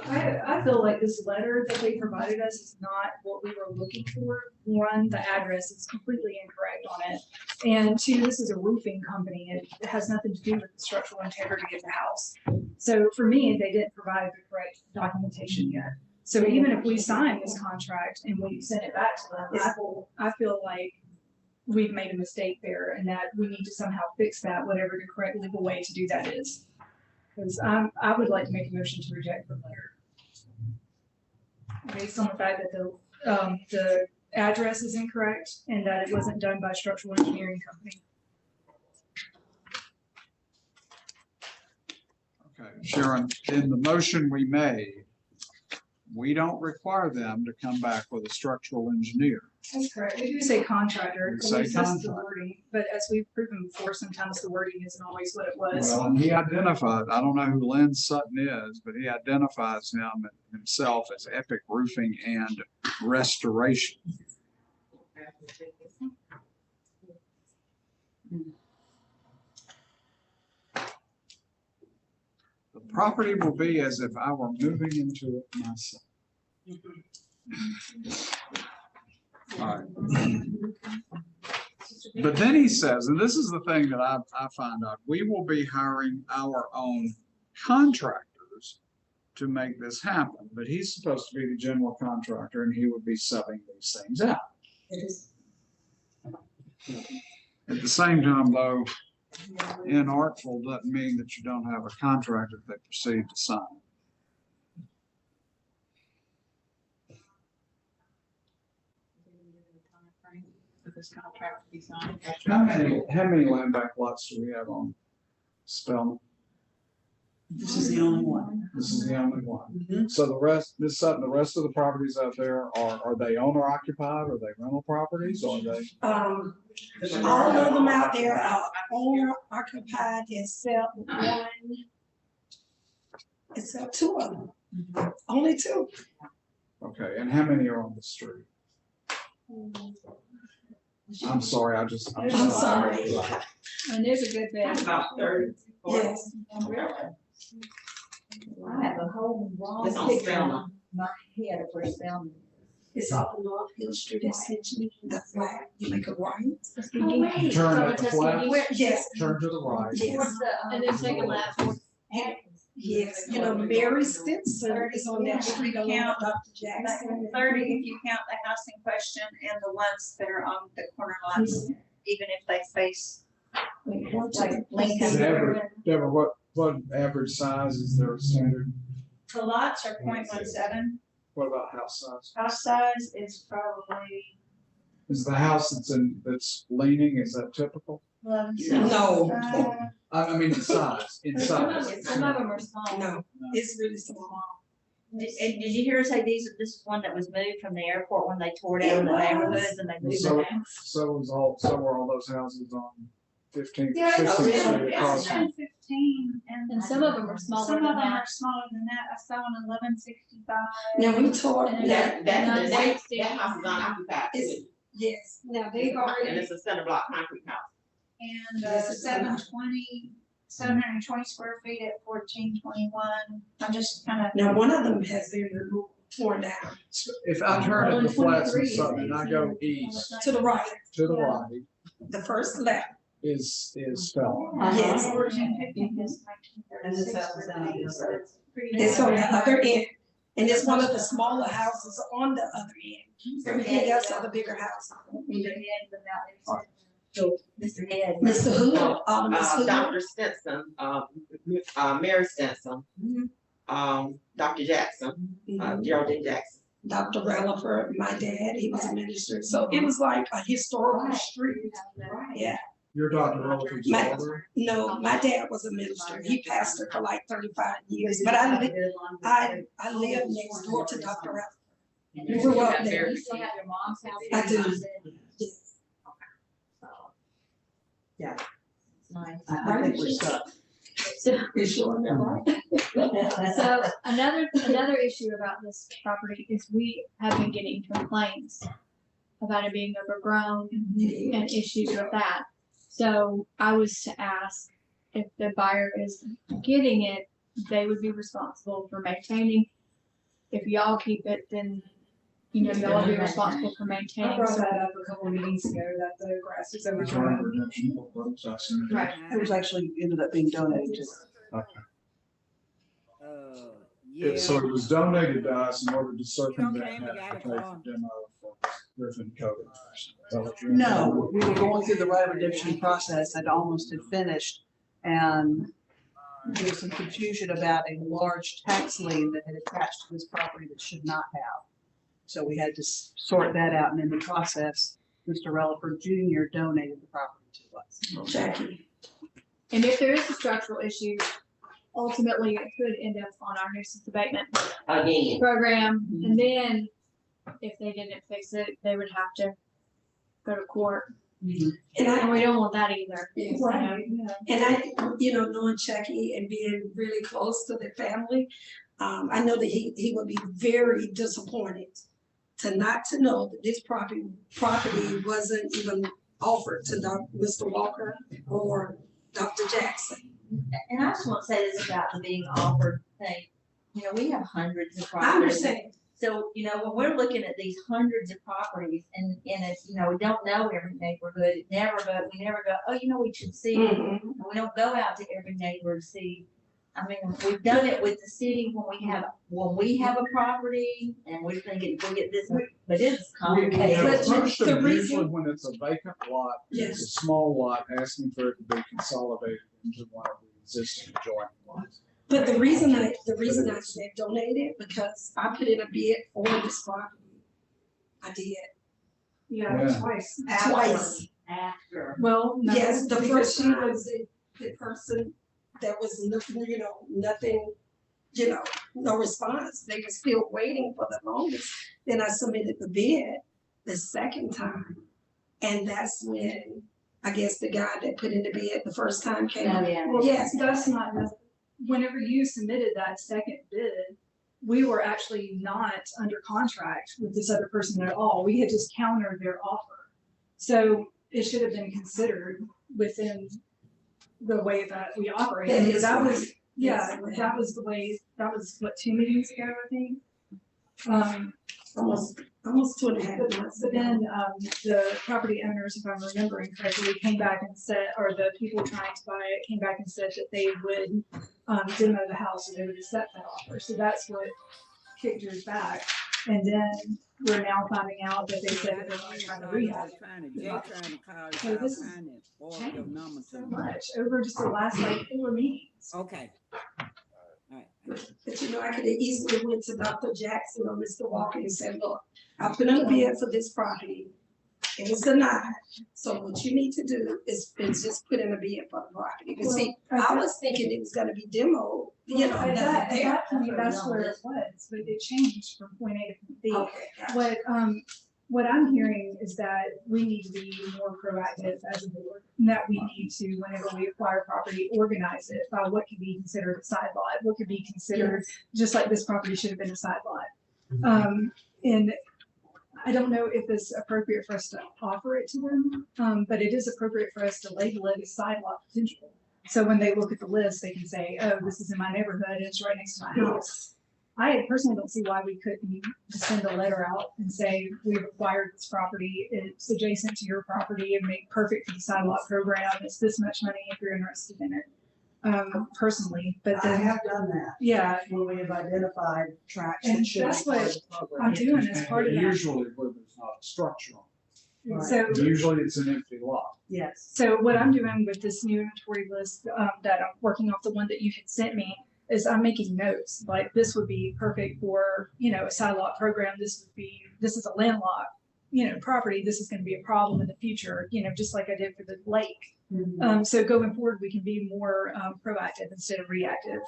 I feel like this letter that they provided us is not what we were looking for. One, the address is completely incorrect on it. And 2, this is a roofing company. It has nothing to do with the structural integrity of the house. So for me, they didn't provide the correct documentation yet. So even if we sign this contract and we send it back to them, I feel like we've made a mistake there and that we need to somehow fix that, whatever the correct legal way to do that is. Because I would like to make a motion to reject the letter. Based on the fact that the address is incorrect and that it wasn't done by a structural engineering company. Okay, Sharon, in the motion we made, we don't require them to come back with a structural engineer. That's correct. We do say contractor. We and say it's just the contractor. wording, but as we've proven before, sometimes the wording isn't always what it was. Well, and he identified, I don't know who Lynn Sutton is, but he identifies himself as Epic Roofing and Restoration. The property will be as if I were moving into it myself. All right. But then he says, and this is the thing that I find out, we will be hiring our own contractors to make this happen, but he's supposed to be the general contractor and he would be subbing these things out. At the same time, though, inartful doesn't mean that you don't have a contract if they proceed to sign. For this contract to be signed. How many land bank lots do we have on Spellman? This is the only one. This is the only one. Mhm. So the rest, the rest of the properties out there, are they owner occupied? Are they rental properties? Or are they? All of them out there are owner occupied except one, except two of them. Only two. Okay, and how many are on the street? I'm sorry, I'm sorry. And there's a good bit. About 30. Yes. I have a whole wrong It's on picture Spelman. on my head of where Spelman. It's off of North Hill Street, essentially, the flat, you make a right. Turn at the flat, Yes, turn to the right. yes, And then take a left. yes, you know, Mary Stinson is on that street along with Dr. Jackson. 30 if you count the house in question and the ones that are on the corner lots, even if they face like Lincoln. Deborah, what average size is their standard? The lots are 0.17. What about house size? House size is probably Is the house that's leaning, is that typical? 11. No. I mean, in size, in size. Some of them are small. No, it's really small. Did you hear her say this is one that was moved from the airport when they tore down the neighborhoods and they moved So, it down? so were all those houses on 15th, Yeah, it's 16th it's Street across. 10-15 And some of them are smaller Some than of them that. are smaller than that. I saw an 1165. Now, we tore And that, That house is unoccupied too, yes, now they've and already, it's a center block concrete house. And Yes, it's 720 square feet at 1421. I'm just kind of. now one of them has been removed, torn down If I turn at the flats and something, and I go east to the right, to the right, the first left. is Spellman. Yes. 1415 is And this 1936. house is on the other side. It's on the other end, and it's one of the smaller houses on the other end. Everything else are the bigger houses. Mr. Head. Mr. Hood, Miss Hood, Dr. Stinson, Mary Stinson, Dr. Jackson, Geraldine Jackson. Dr. Relaford, my dad, he was a minister, so it was like a historical street. Yeah, Your Dr. Rutherford's My- father? no, my dad was a minister, he pastored for like 35 years, but I lived next door to Dr. Relaford. You grew up got there. very- you have your mom's house. I do. Yeah. Nice. I think we're stuck. You sure they're right? So another issue about this property is we have been getting complaints about it being overgrown and issues with that. So I was to ask if the buyer is getting it, they would be responsible for maintaining. If y'all keep it, then, you know, y'all will be responsible for I maintaining. brought So- that up a couple of meetings ago, that the grass is Sorry, overgrown. redemption for roads, I see. Right. It was actually ended up being donated to. Okay. So it was donated to us in order to circumvent came, we having got to it pay for wrong. demo for Griffin Code. No, we were going through the right of redemption process and almost had finished. And there was some confusion about a large tax lien that had attached to this property that should not have. So we had to sort that out, and in the process, Mr. Relaford Jr. donated the property to us. Jackie. And if there is a structural issue, ultimately it could end up on our nuisance abatement Again. program. And then if they didn't fix it, they would have to go to court. And And we don't want that either. Yes. you know? Right, yeah. And I, knowing Chucky and being really close to the family, I know that he would be very disappointed to know that this property wasn't even offered to Mr. Walker or Dr. Jackson. And I just want to say this about the being offered thing. You know, we have hundreds of I properties. understand. So, you know, when we're looking at these hundreds of properties and it's, you know, we don't know every neighborhood, we never go, oh, you know, we should see. Mhm. And we don't go out to every neighborhood to see. I mean, we've done it with the city when we have a property and we're thinking, we'll get this, but it's complicated. But Most of the them, reason- usually when it's a vacant lot, it's a small lot asking for it to be consolidated into one of the existing adjoining lots. But the reason I said donated, because I put in a bid for this property. I did, Yeah. Twice. twice. After. Well, no, Yes, the because first she time was, was the person that was nothing, no response. They were still waiting for the longest. Then I submitted the bid the second time. And that's when, I guess the guy that put in the bid the first time came. Oh, yeah. well, Yes. that's not, whenever you submitted that second bid, we were actually not under contract with this other person at all. We had just countered their offer. So it should have been considered within the way that we operate. That is That right. was, yeah, that was the way, that was what, 2 meetings ago, I think. Almost 2.5 months But ago. then, the property owners, if I'm remembering correctly, came back and said, or the people trying to buy it came back and said that they would, demo the house or they would accept that offer. So that's what kicked yours back. And then we're now finding out that they said that they're not trying to rehab it. So this is changed so much over just the last like 4 meetings. Okay. But I could have easily went to Dr. Jackson or Mr. Walker and said, look, I put in a bid for this property. It was denied. So what you need to do is just put in a bid for the property. Because see, I was thinking it was gonna be demoed, At nothing that there. point, that's where it was, but it changed from point A to point B. Okay, gotcha. What I'm hearing is that we need to be more proactive as a board, and that we need to, whenever we acquire property, organize it by what could be considered a side lot, what could be considered, just like this property should have been a side lot. And I don't know if it's appropriate for us to offer it to them, but it is appropriate for us to label it as side lot potential. So when they look at the list, they can say, oh, this is in my neighborhood, and it's right next to my house. I personally don't see why we couldn't just send a letter out and say, we've acquired this property, it's adjacent to your property and made perfect for the side lot program, it's this much money if you're interested in it. Personally, but I then, have done that. yeah, When we have identified tracks And that should be that's part of what the program. I'm doing as part of that. Usually where there's not a structure on Right. So, it. Usually it's an empty lot. Yes. so what I'm doing with this new inventory list, that I'm working off the one that you had sent me, is I'm making notes, like this would be perfect for, a side lot program, this is a landlocked, property, this is gonna be a problem in the future, just like I did for the lake. So going forward, we can be more, proactive instead of reactive.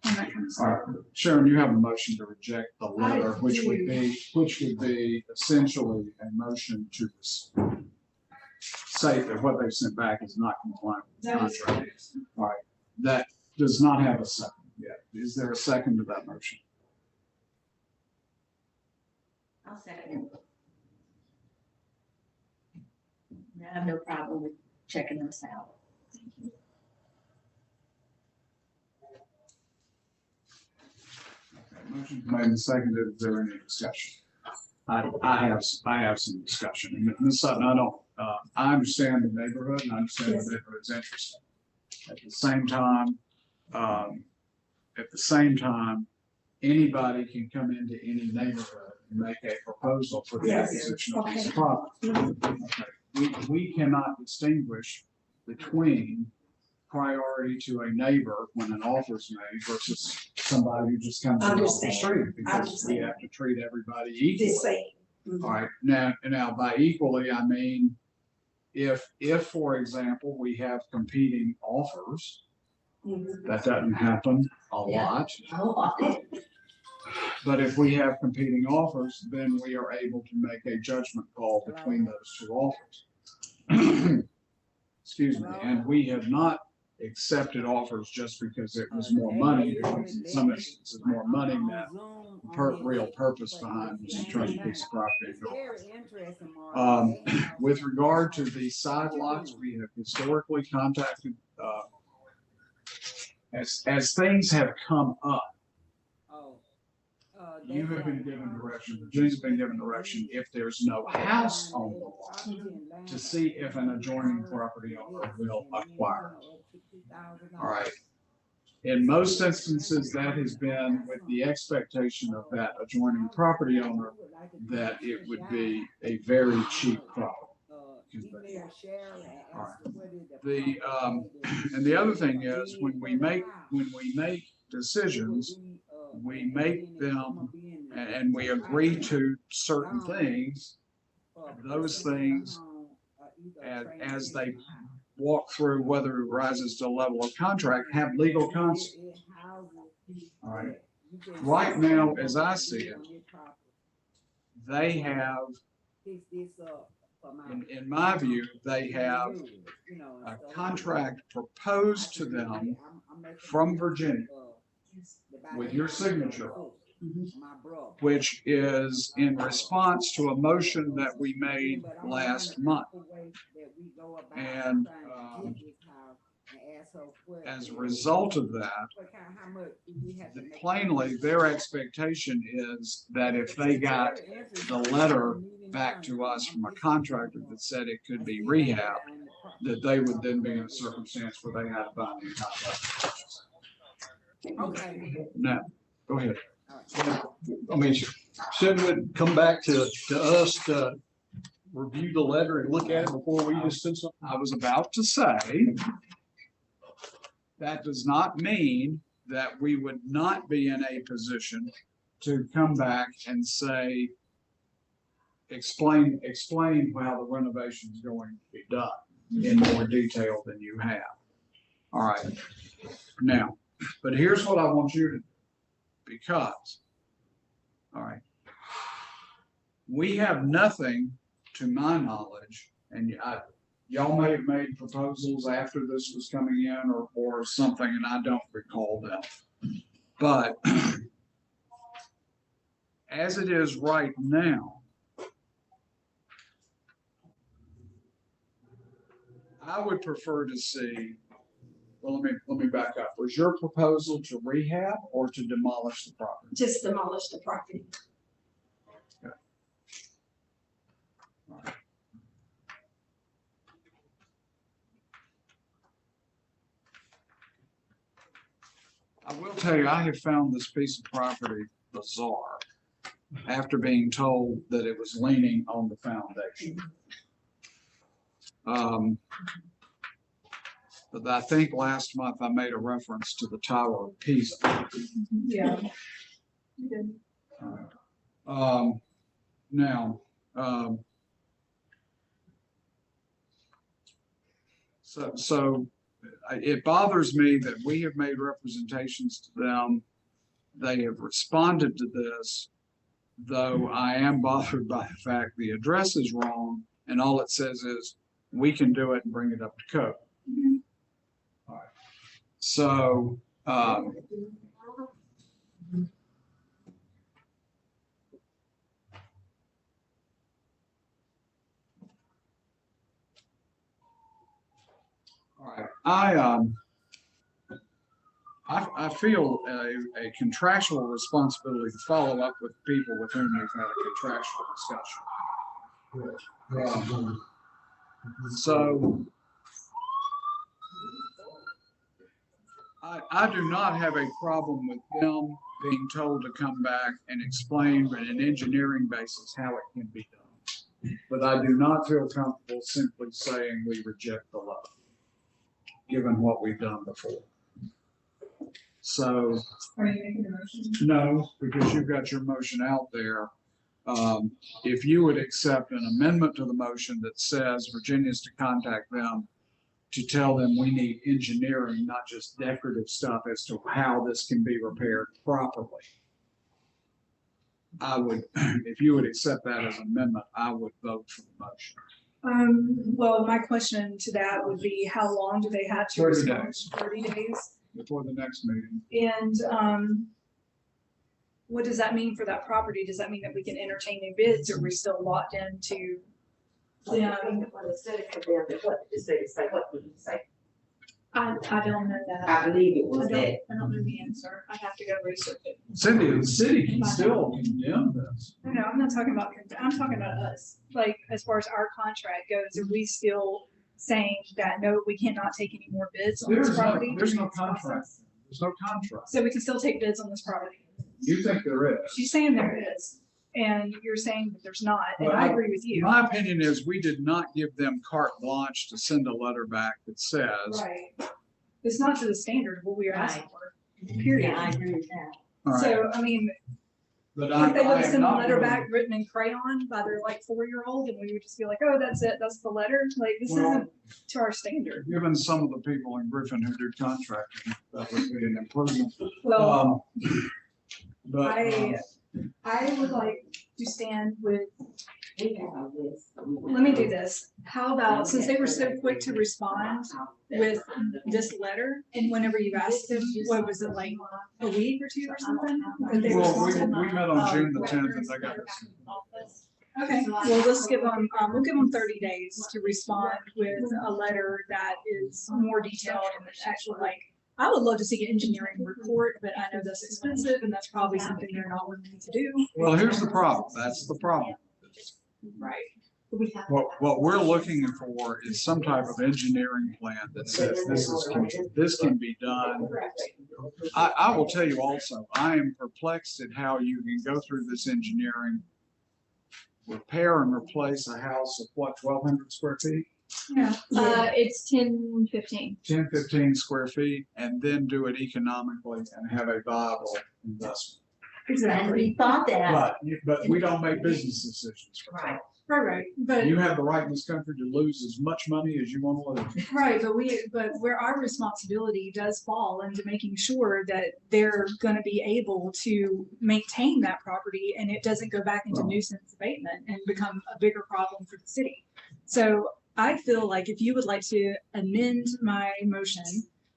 And that kind of All stuff. right, Sharon, you have a motion to reject the I letter, which would do. be essentially a motion to say that what they sent back is not compliant with the That is contract. All right, that does not have a second yet. Is there a second to that motion? I'll second it. I have no problem with checking this out. Motion made and seconded. Is there any discussion? I have some discussion. And Ms. Sutton, I understand the neighborhood and I understand Yes. the neighborhood's interesting. At the same time, anybody can come into any neighborhood and make a proposal for the Yes. acquisition of this Okay. property. Okay. We cannot distinguish between priority to a neighbor when an offer is made versus somebody who just comes in off the Understand. street, because we Understand. have to treat everybody The equally. same. All right, now by equally, I mean, if, for example, we have competing offers, Mhm. that doesn't happen a lot. But if we have competing offers, then we are able to make a judgment call between those two offers. Excuse me, and we have not accepted offers just because it was more money, because in some instances, more money meant real purpose behind just turning a piece of property into a with regard to the side lots, we have historically contacted, as things have come up, you have been given direction, Virginia's been given direction, if there's no house on the lot, to see if an adjoining property owner will acquire. All right. In most instances, that has been with the expectation of that adjoining property owner that it would be a very cheap property. All right. And the other thing is, when we make decisions, we make them and we agree to certain things. Those things, as they walk through, whether it rises to a level of contract, have legal consequences. All right. Right now, as I see it, they have, in my view, they have a contract proposed to them from Virginia with your signature, which is in response to a motion that we made last month. And as a result of that, plainly, their expectation is that if they got the letter back to us from a contractor that said it could be rehabbed, that they would then be in a circumstance where they had to buy a new contract. Now, go ahead. I mean, shouldn't it come back to us to review the letter and look at it before we just send something? I was about to say, that does not mean that we would not be in a position to come back and say, explain how the renovation is going to be done in more detail than you have. All right. Now, but here's what I want you to do, because, all right, we have nothing, to my knowledge, and y'all may have made proposals after this was coming in or something, and I don't recall that. But as it is right now, I would prefer to see, well, let me back up. Was your proposal to rehab or to demolish the property? Just demolish the property. Okay. All right. I will tell you, I have found this piece of property bizarre after being told that it was leaning on the foundation. But I think last month I made a reference to the Tower of Pisa. Yeah. You did. Now, so it bothers me that we have made representations to them. They have responded to this, though I am bothered by the fact the address is wrong, and all it says is we can do it and bring it up to code. Mhm. All right. So, all right, I feel a contractual responsibility to follow up with people with whom we've had a contractual discussion. So I do not have a problem with them being told to come back and explain on an engineering basis how it can be done. But I do not feel comfortable simply saying we reject the law, given what we've done before. So, Are you making a motion? no, because you've got your motion out there. If you would accept an amendment to the motion that says Virginia's to contact them to tell them we need engineering, not just decorative stuff, as to how this can be repaired properly. I would, if you would accept that as an amendment, I would vote for the motion. Well, my question to that would be, how long do they have to 30 respond? days. 30 days? Before the next meeting. And, what does that mean for that property? Does that mean that we can entertain new bids, or are we still locked into? When the city comes down, what did it say? What did it say? I don't know that. I believe it was I that. don't know the answer. I'd have to go research it. Cindy, the city can still condemn this. No, I'm not talking about, I'm talking about us. Like, as far as our contract goes, are we still saying that, no, we cannot take any more bids on this property? There's no contract. There's no contract. So we can still take bids on this property? You think there is. She's saying there is, and you're saying that there's not, and I agree with you. My opinion is we did not give them carte blanche to send a letter back that says. Right. It's not to the standard of what we are asking for, period. Yeah, I agree with that. All right, So, I mean, but if they would I have am sent a not letter willing- back written in crayon by their like 4-year-old, and we would just be like, oh, that's it, that's the letter, like, this Well, isn't to our standard. Given some of the people in Griffin who do contracting, that would be an improvement. Well, But. I would like to stand with, We have this. let me do this. How about, since they were so quick to respond with this letter, and whenever you asked them, what was it, like a week or two or something? that they Well, we responded? met on June the 10th and they got this. Okay, well, let's give them, we'll give them 30 days to respond with a letter that is more detailed and actually like, I would love to see an engineering report, but I know that's expensive and that's probably something they're not willing to do. Well, here's the problem. That's the problem. Right. What we're looking for is some type of engineering plan that says this can be done. I will tell you also, I am perplexed at how you can go through this engineering, repair and replace a house of what, 1,200 square feet? Yeah. It's 10-15. 10, 15 square feet, and then do it economically and have a viable investment. And Exactly. we thought that, But we don't make business decisions. for that. right, Right, but. You have the right in this country to lose as much money as you want to lose. Right, but where our responsibility does fall into making sure that they're gonna be able to maintain that property and it doesn't go back into nuisance abatement and become a bigger problem for the city. So I feel like if you would like to amend my motion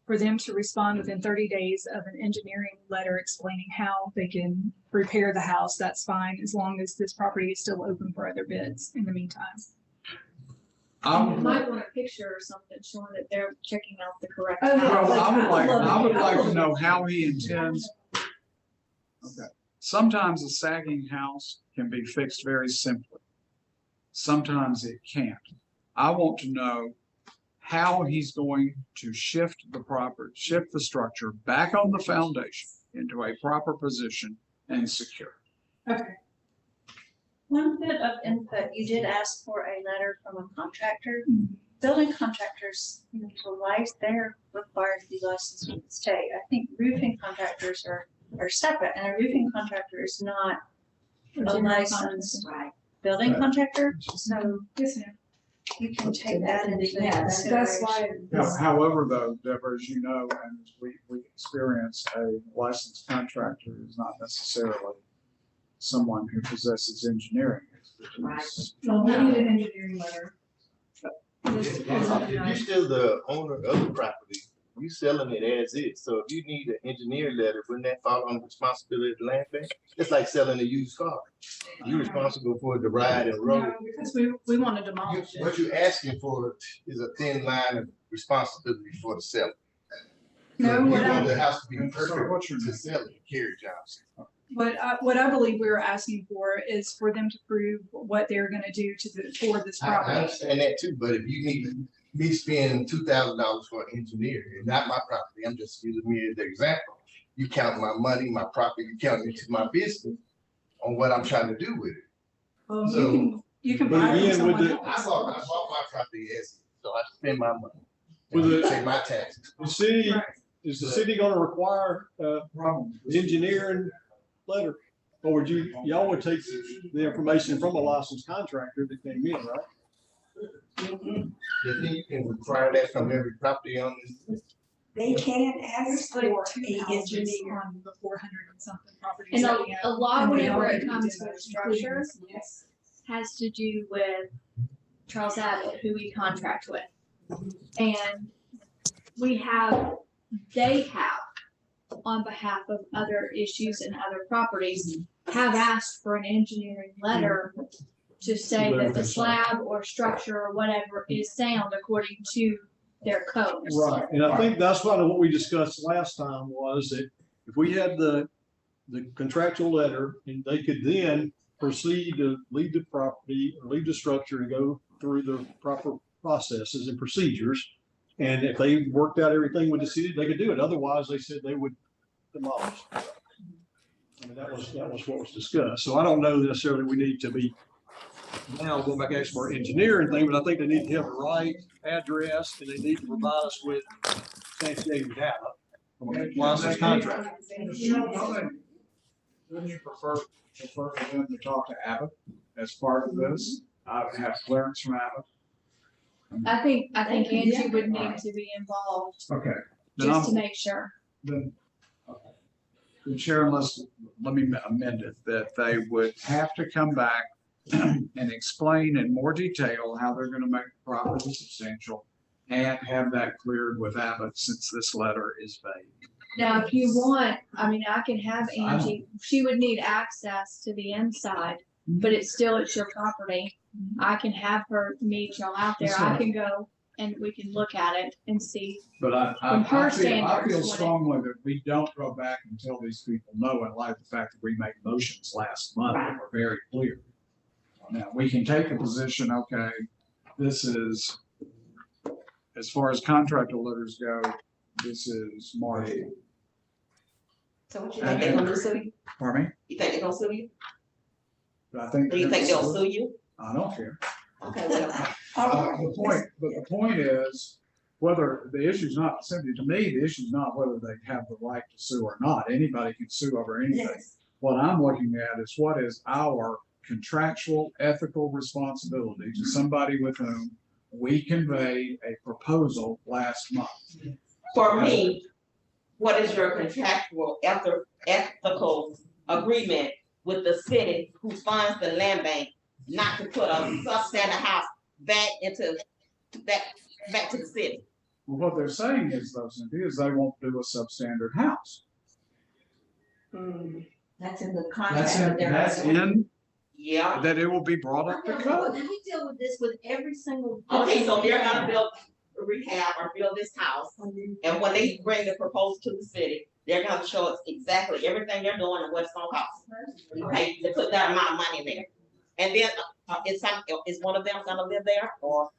for them to respond within 30 days of an engineering letter explaining how they can repair the house, that's fine, as long as this property is still open for other bids in the meantime. You might want a picture or something showing that they're checking out the correct. Oh, yeah. Well, I would like to it. know how he intends. Okay, sometimes a sagging house can be fixed very simply. Sometimes it can't. I want to know how he's going to shift the structure back on the foundation into a proper position and secure. Okay. One bit of input, you did ask for a letter from a contractor. Building contractors, the license, they're required to be licensed with the state. I think roofing contractors are separate, and a roofing contractor is not a licensed building contractor, so Yes, ma'am. you can take that into Yeah, That's why. However, though, Deborah, as you know, and as we experience, a licensed contractor is not necessarily someone who possesses engineering expertise. Well, we need an engineering letter. If you're still the owner of the property, you selling it as is. So if you need an engineer letter, wouldn't that fall on the responsibility of the land bank? It's like selling a used car. You're responsible for the ride and road. No, because we want to demolish it. What you're asking for is a thin line of responsibility for the seller. No, So you what want I, the house to be Sorry, perfect what's your to name? sell it, carry jobs. what I believe we were asking for is for them to prove what they're gonna do for this I property. understand that too, but if you need me spend $2,000 for an engineer, and not my property, I'm just using me as the example. You count my money, my property, you count into my business on what I'm trying to do with it. Well, So- you can But buy it again, from with someone the- I else. bought my property as, so I spend my money. With And I the- pay my taxes. The city, Right. is the city gonna require, Problem. engineering letter? Or would y'all would take the information from a licensed contractor that came in, right? You think you can require that from every property on this? They can ask for Like a 2 houses engineer. on the 400 and something properties. And that we a have, lot and they whenever already it comes did to that, structure, including- Yes. has to do with Charles Abbott, who we contract with. And they have, on behalf of other issues and other properties, have asked for an engineering letter to say that the slab or structure or whatever is sound according to their codes. Right, and I think that's kind of what we discussed last time was that if we had the contractual letter and they could then proceed to leave the property or leave the structure and go through the proper processes and procedures. And if they worked out everything with the city, they could do it. Otherwise, they said they would demolish. I mean, that was what was discussed. So I don't know necessarily we need to be now going back and asking for an engineering thing, but I think they need to have the right address and they need to provide us with substantiated data from a licensed contractor. Wouldn't you prefer for them to talk to Abbott as part of this? I would have clearance from Abbott. I think Angie would need to be involved Okay. Then just to I'm, make sure. then, okay. Then Sharon, let me amend it, that they would have to come back and explain in more detail how they're gonna make the property substantial and have that cleared with Abbott since this letter is vague. Now, if you want, I mean, I can have Angie, she would need access to the inside, but it's your property. I can have her meet y'all out there. I can go and we can look at it and see. But From her I feel standards, what it- strongly that we don't go back and tell these people no, in light of the fact that we made motions last month that were very clear. Now, we can take a position, okay, this is, as far as contractor letters go, this is Marty. So what you think they're gonna sue you? Pardon me? You think they're gonna sue you? But I think. Do you think they'll sue you? I don't care. Okay, well, The point is, whether the issue's not simply, to me, the issue's not whether they have the right to sue or not. Anybody can sue over anything. Yes. What I'm looking at is what is our contractual ethical responsibility to somebody with whom we conveyed a proposal last month. for me, what is your contractual ethical agreement with the city who funds the land bank not to put a substandard house back to the city? Well, what they're saying is, though, Cynthia, is they won't do a substandard house. That's in the That's contract. in, that they're that's doing. in, Yeah. that it will be brought up to Let code. me deal with this with every single. Okay, so person. they're gonna build a rehab or build this house, and when they bring the proposal to the city, they're gonna show us exactly everything they're doing and what it's gonna cost. Okay, to put that amount of money in there. And then, is one of them gonna live there or?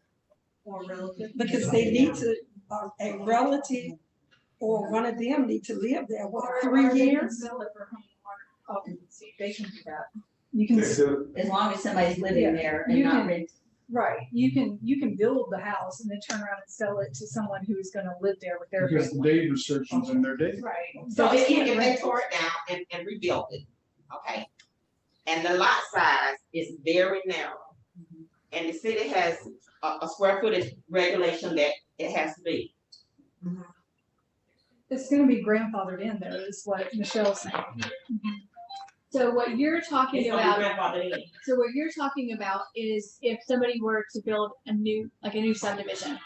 Or relative. Because they need to, a relative or one of them need to live there, what, 3 years? They can do that. You can, As long as somebody's living Yeah, there and you not can- rent. right, you can build the house and then turn around and sell it to someone who is gonna live there with their Because the family. deed restrictions in their deed. Right. So they if can't they rent tore it down and rebuilt it, okay? And the lot size is very narrow. And the city has a square footage regulation that it has to be. It's gonna be grandfathered in though, is what Michelle's saying. So what you're talking It's gonna be about, grandfathered in. so what you're talking about is if somebody were to build a new subdivision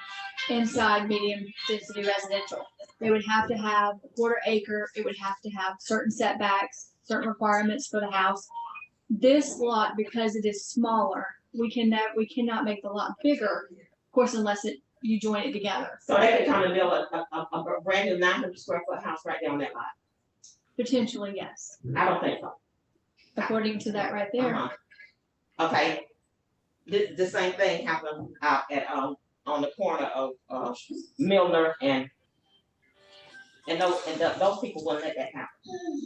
inside medium density residential, they would have to have a quarter acre, it would have to have certain setbacks, certain requirements for the house. This lot, because it is smaller, we cannot make the lot bigger, of course, unless you join it together. So they could come and build a brand new 900 square foot house right there on that lot. Potentially, yes, I don't think so. according to that right there. Okay. The same thing happened out at, on the corner of, Milner and those people wouldn't let that happen.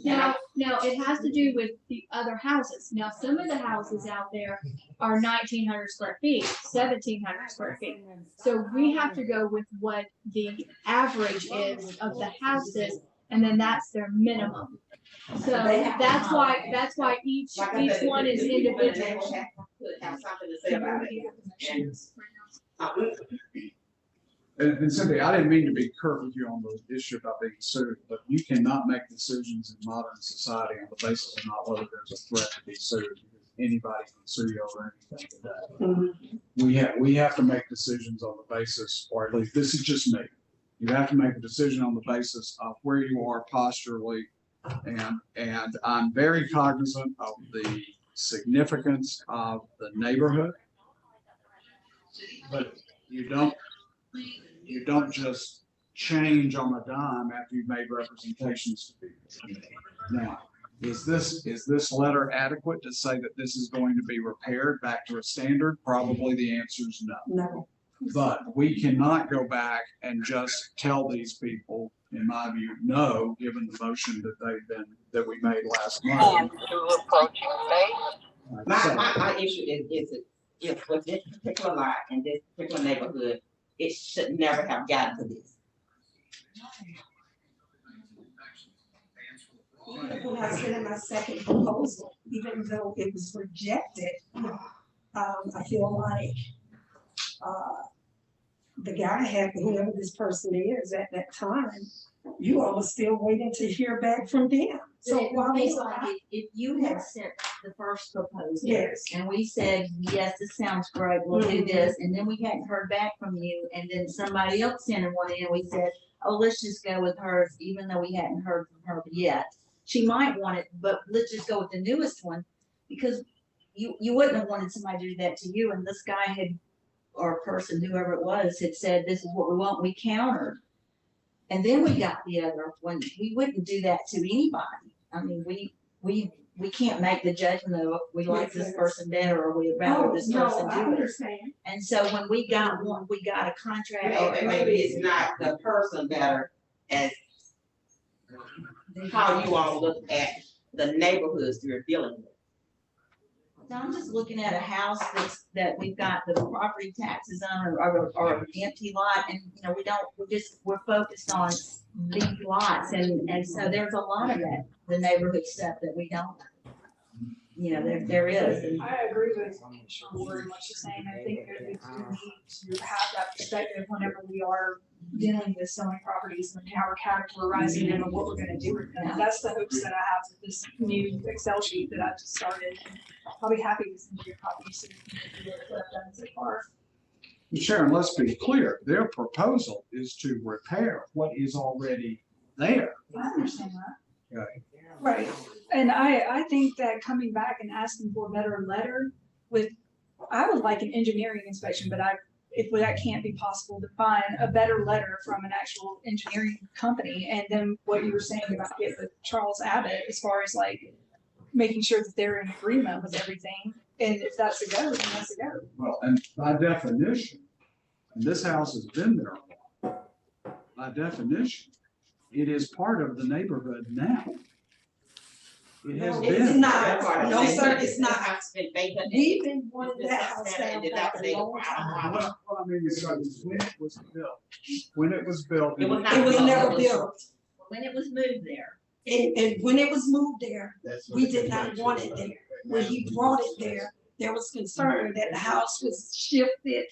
Now, it has to do with the other houses. Now, some of the houses out there are 1,900 square feet, 1,700 square feet. So we have to go with what the average is of the houses, and then that's their minimum. So that's why each one is individual. Have something to say about it. And Cynthia, I didn't mean to be curt with you on the issue about being sued, but you cannot make decisions in modern society on the basis of not whether there's a threat to be sued. Because anybody can sue you over anything today. We have to make decisions on the basis, or at least this is just me. You have to make a decision on the basis of where you are posturally, and I'm very cognizant of the significance of the neighborhood, but you don't just change on a dime after you've made representations to people. Now, is this letter adequate to say that this is going to be repaired back to a standard? Probably the answer is no. No. But we cannot go back and just tell these people, in my view, no, given the motion that we made last month. My issue is with this particular lot and this particular neighborhood, it should never have gotten to this. When I sent in my second proposal, even though it was rejected, I feel like the guy had, whoever this person is at that time, you all were still waiting to hear back from them. So why was I? If you had sent the first proposal. Yes. And we said, yes, this sounds great, we'll do this, and then we hadn't heard back from you, and then somebody else sent one in, and we said, oh, let's just go with hers, even though we hadn't heard from her yet. She might want it, but let's just go with the newest one, because you wouldn't have wanted somebody to do that to you, and this guy had, or person, whoever it was, had said, this is what we want, we countered. And then we got the other one. We wouldn't do that to anybody. I mean, we can't make the judgment of we like this person better or we'd rather this person I do it. understand. And so when we got one, we got a contract. Maybe it's not the person better as how you all look at the neighborhoods you're dealing with. Now, I'm just looking at a house that we've got the property taxes on or an empty lot, and we're focused on these lots, and so there's a lot of that, the neighborhood stuff that we don't, there is. And I agree with Sean very much the same. I think that we do need to have that perspective whenever we are dealing with selling properties and how we're categorizing them and what we're gonna do with them. That's the hopes that I have with this new Excel sheet that I've just started. I'll be happy to send you a copy so you can see what I've done so far. Sharon, let's be clear. Their proposal is to repair what is already there. I understand that. Okay. Right. And I think that coming back and asking for a better letter I would like an engineering inspection, but if that can't be possible, to find a better letter from an actual engineering company. And then what you were saying about it with Charles Abbott, as far as like making sure that they're in agreement with everything. And if that's a go, then that's a go. Well, and by definition, and this house has been there a while, by definition, it is part of the neighborhood now. It has It's been. not. No, sir, it's not. House been vacant. We've been wanting that house down back a long time. What I mean is when it was built. It was not It was built. never built. when it was moved there, And when it was moved there, That's what we the did not contraction want it was. there. When he brought it there was concern that the house was shifted.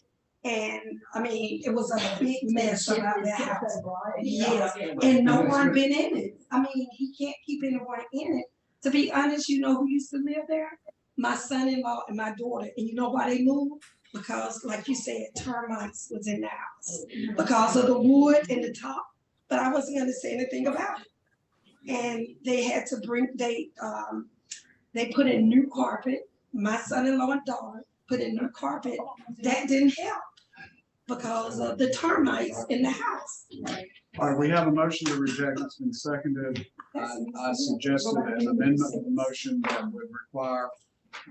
And I mean, it was a big mess around that house. Yes, and no one been in it. I mean, he can't keep anyone in it. To be honest, you know who used to live there? My son-in-law and my daughter. And you know why they moved? Because like you said, termites was in the house. Because of the wood in the top. But I wasn't gonna say anything about it. And they had to they put in new carpet. My son-in-law and daughter put in new carpet. That didn't help because of the termites in the house. All right, we have a motion to reject. It's been seconded. I suggested an amendment of the motion that would require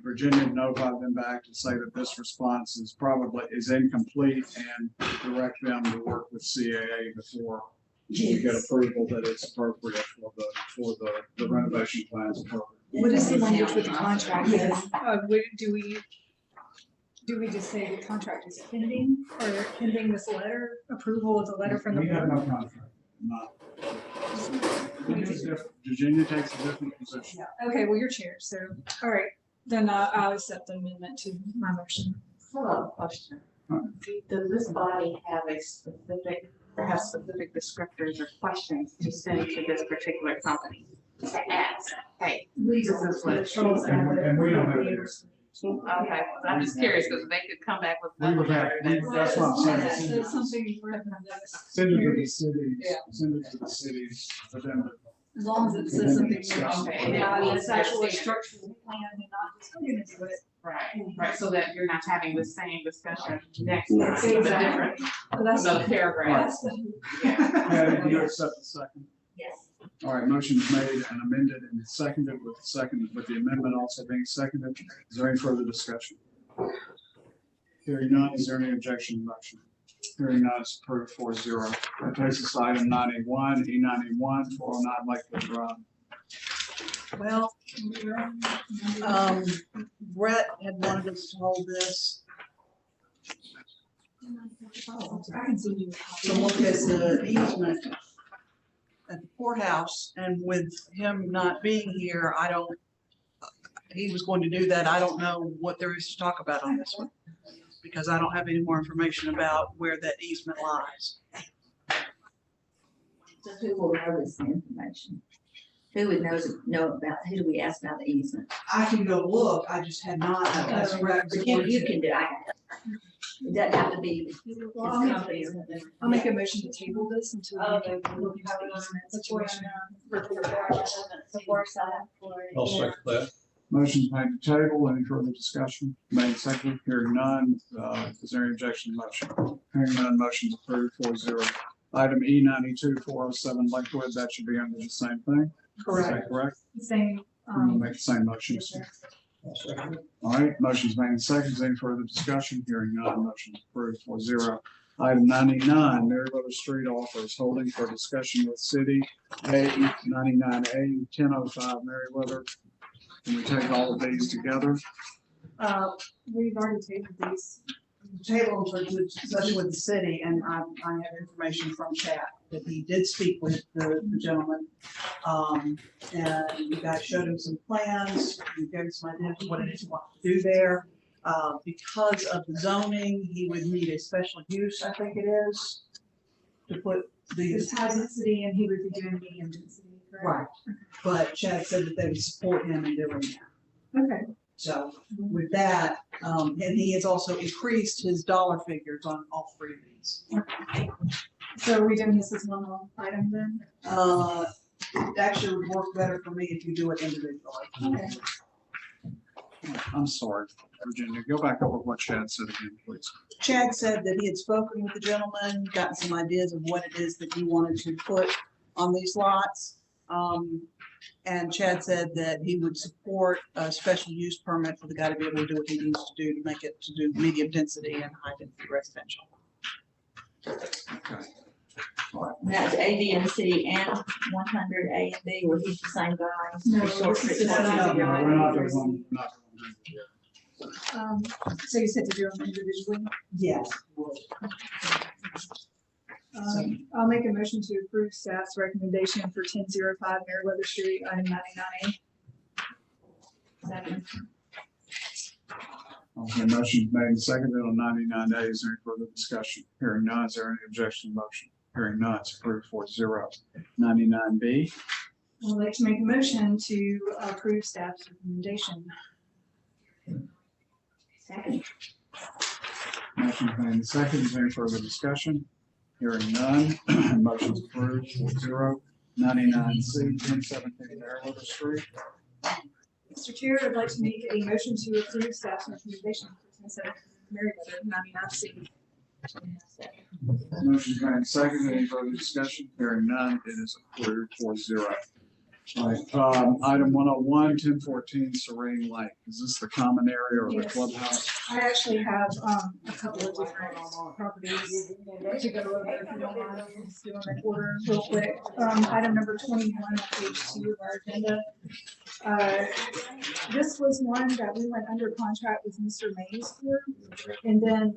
Virginia notified them back to say that this response is incomplete and direct them to work with CAA before we get approval that it's appropriate for the renovation plans appropriate. What is the language with the contract? Do we just say the contract is pending or pending this letter, approval of the letter from the We have board? no contract, not. Virginia takes a different position. Okay, well, you're chair, so, all right, then I'll accept the amendment to my motion. Hello, question. Does this body have perhaps specific descriptors or questions to send to this particular company to ask? Hey, this is what it shows. And we don't have it. Okay, I'm just curious because they could come back with. We would have, that's what I'm saying. That's something we're gonna have. Send it to the cities, send it to the cities, for them to. As long as it says something. Okay. Yeah, it's actually a structural plan and not just, we're gonna do it. Right, so that you're not having the same discussion next time, but different, So that's. another paragraph. Yeah. Yeah, do you accept the second? Yes. All right, motion is made and amended and seconded with the amendment also being seconded. Is there any further discussion? Hearing none, is there any objection to the motion? Hearing none, it's approved 4-0. That takes us to item 91, E91, 409 Lakewood Drive. Well, Brett had wanted us to hold this I can see you. to look at the easement at the courthouse, and with him not being here, he was going to do that. I don't know what there is to talk about on this one, because I don't have any more information about where that easement lies. So who will know this information? Who would know about, who do we ask about the easement? I can go look, I just had not. That's correct. You can do, it doesn't have to be his Well, I'll make- company. I'll make a motion to table this until we can look into the easement situation. I'll second that. Motion made to table. Any further discussion? Made second. Hearing none. Is there any objection to the motion? Hearing none, motion is approved 4-0. Item E92, 407 Lakewood, that should be under the same thing. Is that correct? Same. We'll make the same motion. Yes, sir. I'll second it. All right, motion's made and seconded. Any further discussion? Hearing none, motion is approved 4-0. Item 99, Meriwether Street offers holding for discussion with city, A 99A 1005 Meriwether. Can we take all of these together? We've already tabled these. Table for discussion with the city, and I have information from Chad that he did speak with the gentleman. And you guys showed him some plans, you gave him some ideas of what it is you want to do there. Because of the zoning, he would need a special use, I think it is, to put It's these. high density and he would be doing medium density, correct? Right, but Chad said that they would support him in doing that. Okay. So with that, and he has also increased his dollar figures on all three of these. So are we doing this as one item then? It actually would work better for me if you do it individually. Okay. I'm sorry, Virginia, go back over what Chad said again, please. Chad said that he had spoken with the gentleman, gotten some ideas of what it is that he wanted to put on these lots. And Chad said that he would support a special use permit for the guy to be able to do what he needs to do to make it, to do medium density and high density residential. Okay. That's A, B, and C and 100 A and B, were these the same guys? No, Or short this is trip just sizes? not- No, we're not doing one, not doing So you said to do them individually? Yes. I'll make a motion to approve staff's recommendation for 1005 Meriwether Street, item 99A. Second. Okay, motion made and seconded on 99 days. Is there any further discussion? Hearing none, is there any objection to the motion? Hearing none, it's approved 4-0. 99B, I'd like to make a motion to approve staff's recommendation. Second. motion made and seconded. Is there any further discussion? Hearing none, motion's approved 4-0. 99C, 1017 Meriwether Street. Mr. Chair, I'd like to make a motion to approve staff's recommendation for 1017 Meriwether, 99C. Motion made and seconded. Any further discussion? Hearing none, it is approved 4-0. All right, item 101, 1014 Serene Lake. Is this the common area or the Yes. clubhouse? I actually have, a couple of different properties to go over, if you don't mind, I'll just do them in order real quick. Item number 21 on page 2 of our agenda. This was one that we went under contract with Mr. Mays for, and then,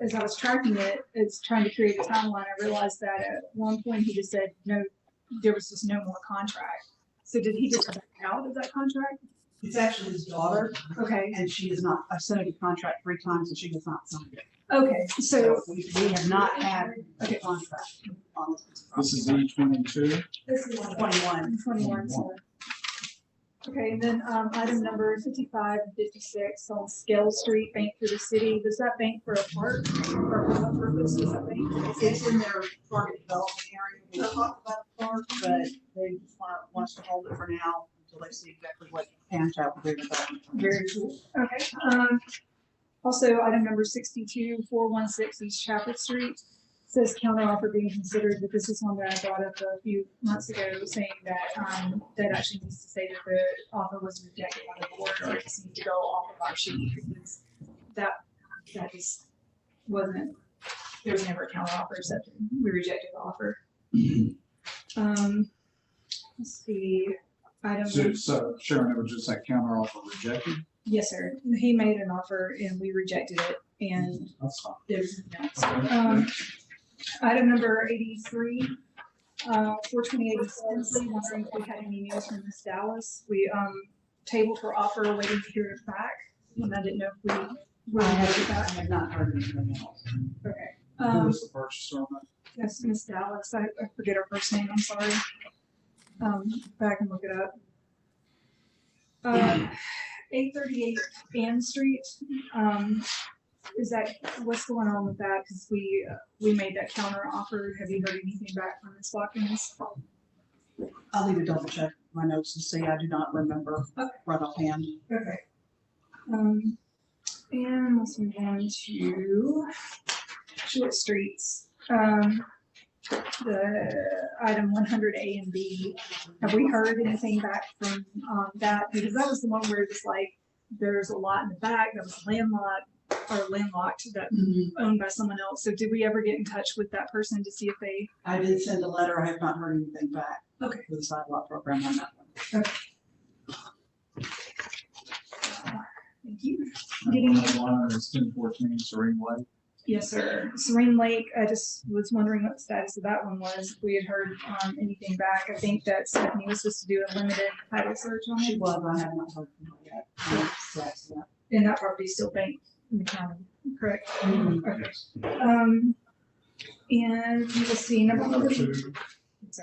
as I was tracking it, it's trying to create a timeline. I realized that at one point he just said, no, there was just no more contract. So did he just back out of that contract? It's actually his daughter, Okay, and she is not, I've sent her the contract 3 times and she has not signed it. okay, so We have not had a contract on This is E22. this is 21. 21, sorry. Okay, and then, item number 55 and 56 on Scale Street, Bank for the City. Does that bank for a park or for what purpose does that bank? It's in their target development area. We talked about the park, but they just want us to hold it for now until they see exactly what pans out with their development. Very cool. Okay, also, item number 62, 416 East Chapel Street. Says counteroffer being considered, but this is one that I brought up a few months ago, saying that, that actually needs to say that the offer was rejected by the board, or it just needs to go off of our sheet, because that just wasn't, there was never a counteroffer, except we rejected the offer. Let's see, item. So Sharon, it would just say counteroffer rejected? Yes, sir. He made an offer and we rejected it, and That's fine. there's no. Item number 83, 428 Spensley, wondering if we had any news from Miss Dallas. We, tabled for offer, waiting to hear it back, and I didn't know if we. I have not heard anything else. Okay. Who was the purchaser on that? That's Miss Dallas. I forget her first name, I'm sorry. But I can look it up. 838 Ann Street, is that, what's going on with that? Because we made that counter offer. Have you heard anything back from Ms. Watkins? I'll need to double check my notes and see. I do not remember right offhand. Okay. And let's move on to Short Streets. The item 100 A and B. Have we heard anything back from that? Because that was the one where it's like, there's a lot in the back that was landlocked that owned by someone else. So did we ever get in touch with that person to see if they? I did send a letter. I have not heard anything back. Okay. For the sidewalk program on that one. Okay. Thank you. Getting, One is 1014 Serene Lake. yes, sir. Serene Lake, I just was wondering what the status of that one was. If we had heard anything back. I think that Stephanie was supposed to do a limited title search on She it. was, I have not heard from her yet. Yes, yeah. And that property is still banked in the county, correct? Okay. And let's see, Number I'm 2. sorry. That's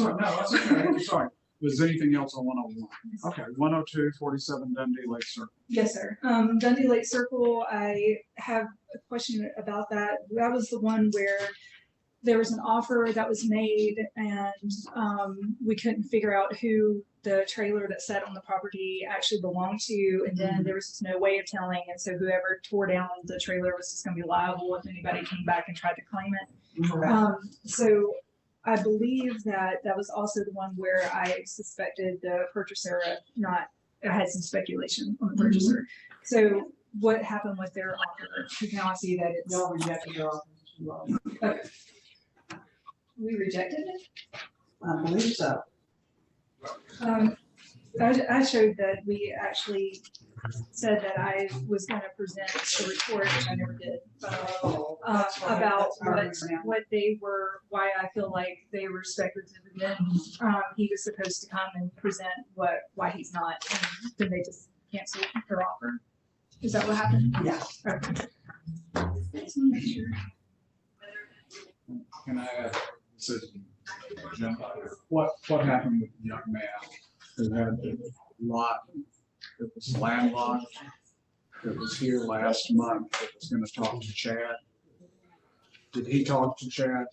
all right. No, that's okay. I'm sorry. Was anything else on 101? Okay, 102, 47 Dundee Lake Circle. Yes, sir. Dundee Lake Circle, I have a question about that. That was the one where there was an offer that was made and we couldn't figure out who the trailer that sat on the property actually belonged to. And then there was just no way of telling. And so whoever tore down the trailer was just gonna be liable if anybody came back and tried to claim it. So I believe that was also the one where I suspected the purchaser of not, I had some speculation on the purchaser. So what happened with their offer? Because now I see that it's. Y'all rejected your offer. Okay. We rejected it? I believe so. I showed that we actually said that I was gonna present a report, which I never did, about what they were, why I feel like they were speculative, and then, he was supposed to come and present why he's not, and then they just canceled their offer. Is that what happened? Yeah. Okay. Just wanna make sure. Can I ask, what happened with the young man who had the lot that was landlocked, that was here last month, that was gonna talk to Chad? Did he talk to Chad?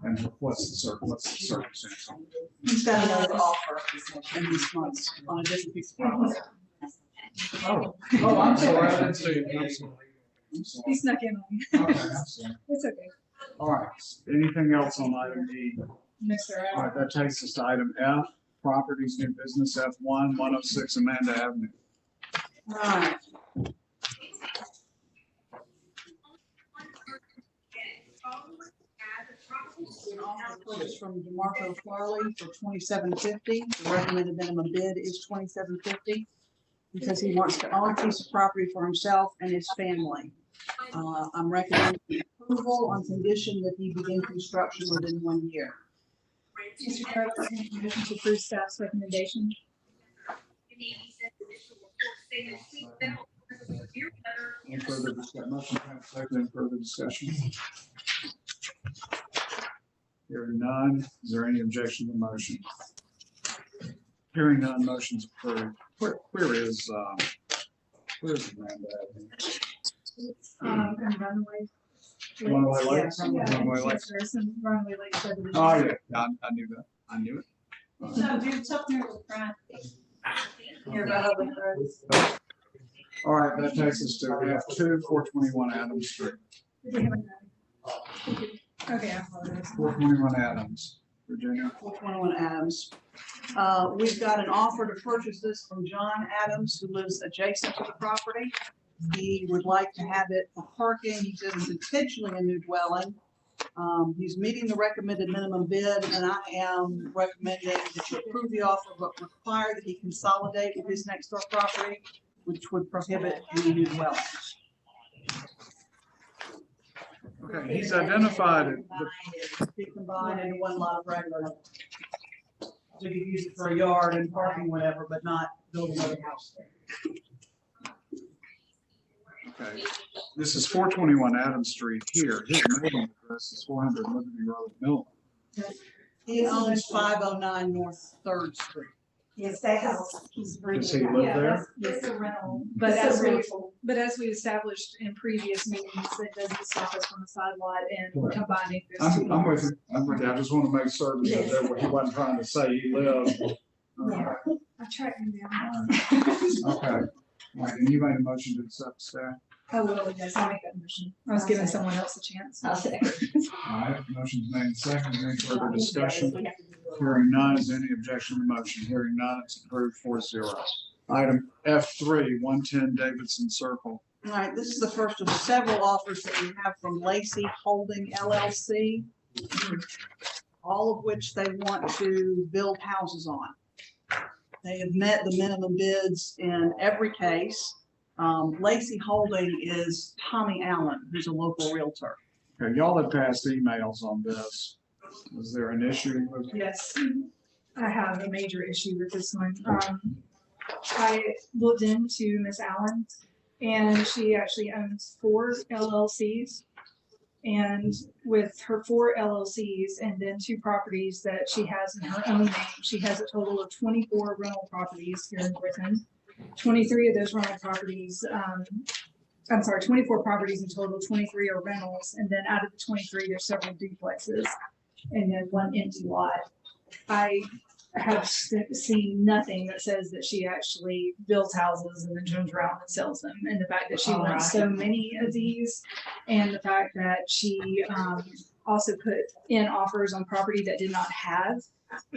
And what's the circumstance on it? He's got another offer in this month on a different piece of property. Oh, I'm sorry, I didn't see it. I'm sorry. He snuck in on me. Okay, I'm sorry. It's okay. All right, anything else on item E? Mr. All right, that takes us to item F, properties, new business, F1, 106 Amanda Avenue. Right. Purchase from DeMarco Farley for $27.50. The recommended minimum bid is $27.50 because he wants to own a piece of property for himself and his family. I'm recommending approval on condition that he begin construction within 1 year. Mr. Clerk, motion to approve staff's recommendation. Any further discussion? Motion and second, any further discussion? Hearing none, is there any objection to the motion? Hearing none, motion's approved. Where is Amanda Avenue? And Runaway. Runaway Lakes? Yeah, Runaway Lakes. there's some Runaway Lakes subdivision. Oh, yeah, I knew that. I knew it. No, dude, it's up near the front. Near Rehoboth Road. All right, that takes us to F2, 421 Adams Street. Okay, I apologize. 421 Adams, Virginia. 421 Adams. We've got an offer to purchase this from John Adams, who lives adjacent to the property. He would like to have it for parking. He says it's intentionally a new dwelling. He's meeting the recommended minimum bid, and I am recommending that you approve the offer, but require that he consolidate with his next door property, which would prohibit any new dwellings. Okay, he's identified it. Be combined into one lot of regular. So you could use it for a yard and parking, whatever, but not build another house there. Okay, this is 421 Adams Street here. His mailing address is 400 Liberty Road, Milton. He owns 509 North Third Street. Yes, that house. Does he live Yeah, there? that's a rental, but as we established in previous meetings, it doesn't stop us from the side lot and combining those two. I'm with you. I'm with you. I just want to make certain that he wasn't trying to say he lived. Yeah. I tracked him down. Okay. All right, and you made a motion to accept staff? I will, yes, I'll make that motion. I was giving someone else a chance. I'll say. All right, motion's made and seconded. Any further discussion? Hearing none, is there any objection to the motion? Hearing none, it's approved 4-0. Item F3, 110 Davidson Circle. All right, this is the first of several offers that we have from Lacey Holding LLC, all of which they want to build houses on. They have met the minimum bids in every case. Lacey Holding is Tommy Allen, who's a local realtor. Okay, y'all have passed emails on this. Is there an issue with? Yes, I have a major issue with this one. I looked into Miss Allen, and she actually owns 4 LLCs. And with her 4 LLCs and then 2 properties that she has in her own name, she has a total of 24 rental properties here in Griffin. 23 of those rental properties, 24 properties in total, 23 are rentals. And then out of the 23, there's several duplexes and then 1 empty lot. I have seen nothing that says that she actually builds houses and then turns around and sells them. And the fact that she wants so many of these, and the fact that she also put in offers on property that did not have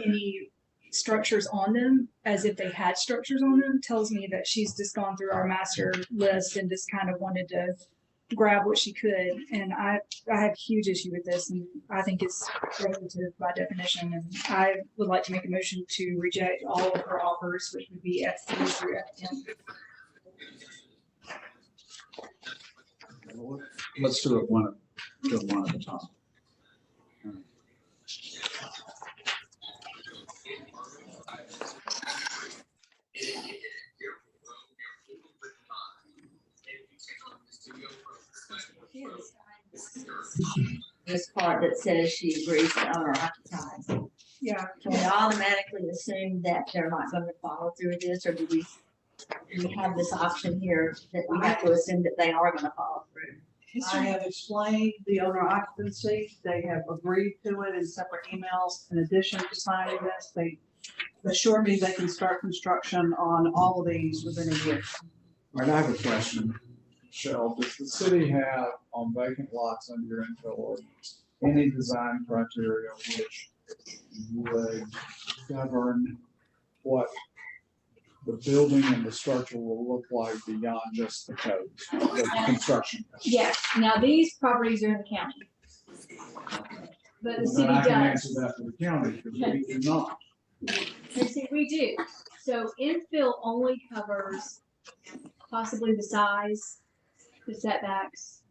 any structures on them, as if they had structures on them, tells me that she's just gone through our master list and just kind of wanted to grab what she could. And I have a huge issue with this, and I think it's prohibitive by definition. And I would like to make a motion to reject all of her offers, which would be F3 through F10. Let's do it one at a time. This part that says she agrees to owner occupied. Yeah. Can we automatically assume that they're not going to follow through with this, or do we have this option here that we have to assume that they are going to follow through? I have explained the owner occupancy. They have agreed to it in separate emails. In addition to signing this, they assure me they can start construction on all of these within a year. All right, I have a question. Michelle, does the city have on vacant lots under your infill ordinance any design criteria which would govern what the building and the structure will look like beyond just the code, the construction code. Yes, now these properties are in the county. But the Well, city then I can does. answer that for the county, because we do not. And see, we do. So infill only covers possibly the size, the setbacks,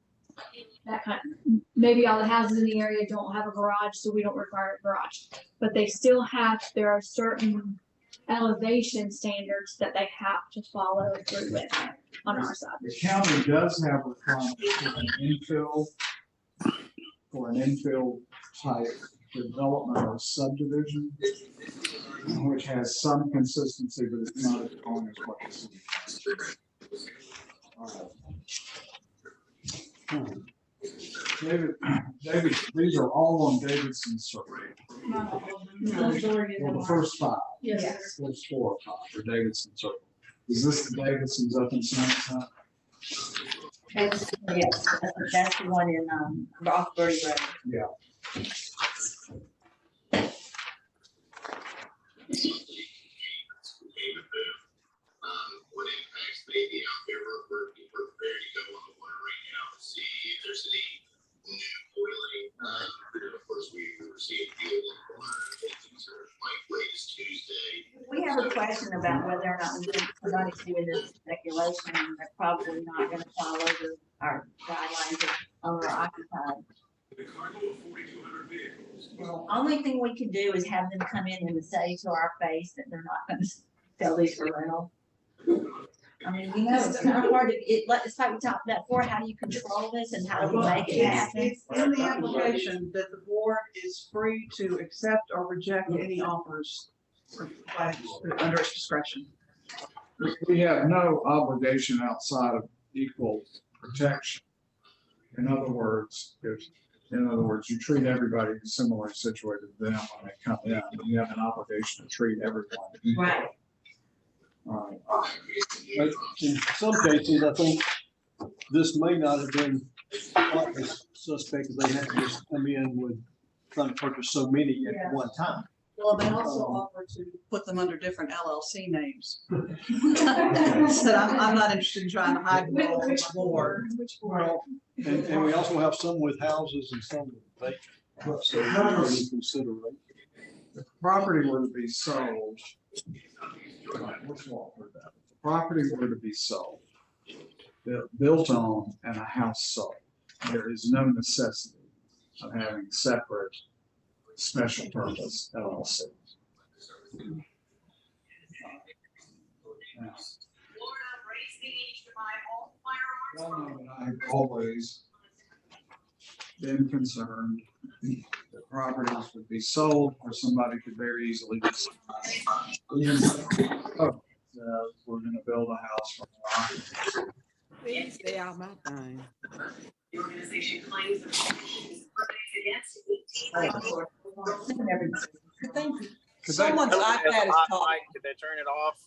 that kind of, maybe all the houses in the area don't have a garage, so we don't require a garage. But they still have, there are certain elevation standards that they have to follow through with on our side. The county does have requirements for an infill type development or subdivision, which has some consistency, but it's not as strong as what the city has. All right. David, these are all on Davidson's survey. Not all of them, the majority of Well, them the are. first 5. Yes, sir. There's 4 or 5 for Davidson's survey. Is this the Davidson's up in Sunnyside? Yes, that's the one in, off Birdie Road. Yeah. What impacts may be out there, we're prepared to go on the water right now to see if there's any new boiling. Of course, we received fuel like latest Tuesday. We have a question about whether or not somebody's doing this speculation, and they're probably not gonna follow our guidelines of owner occupied. Well, only thing we can do is have them come in and say to our face that they're not gonna sell these for rental. I mean, we know it's kind of hard to, it's like we talked about before, how do you control this and how do we make it happen? It's in the application that the board is free to accept or reject any offers under its discretion. We have no obligation outside of equal protection. In other words, you treat everybody who's similarly situated to them when they come in. You have an obligation to treat everyone. Right. All right. But in some cases, I think this may not have been quite as suspect as they had to just come in with trying to purchase so many at one time. Well, they also offer to put them under different LLC names. Said, I'm not interested in trying to hide them all on the board. Well, and we also have some with houses and some with vacant. So we consider it. If the property were to be sold, let's walk through that. If the property were to be sold, built on and a house sold, there is no necessity of having separate special purpose LLCs. Now, y'all know that I've always been concerned that properties would be sold or somebody could very easily just we're gonna build a house from rock. Please stay out my time. The organization claims against Thank you. Could Someone's iPad is talking. Could they turn it off?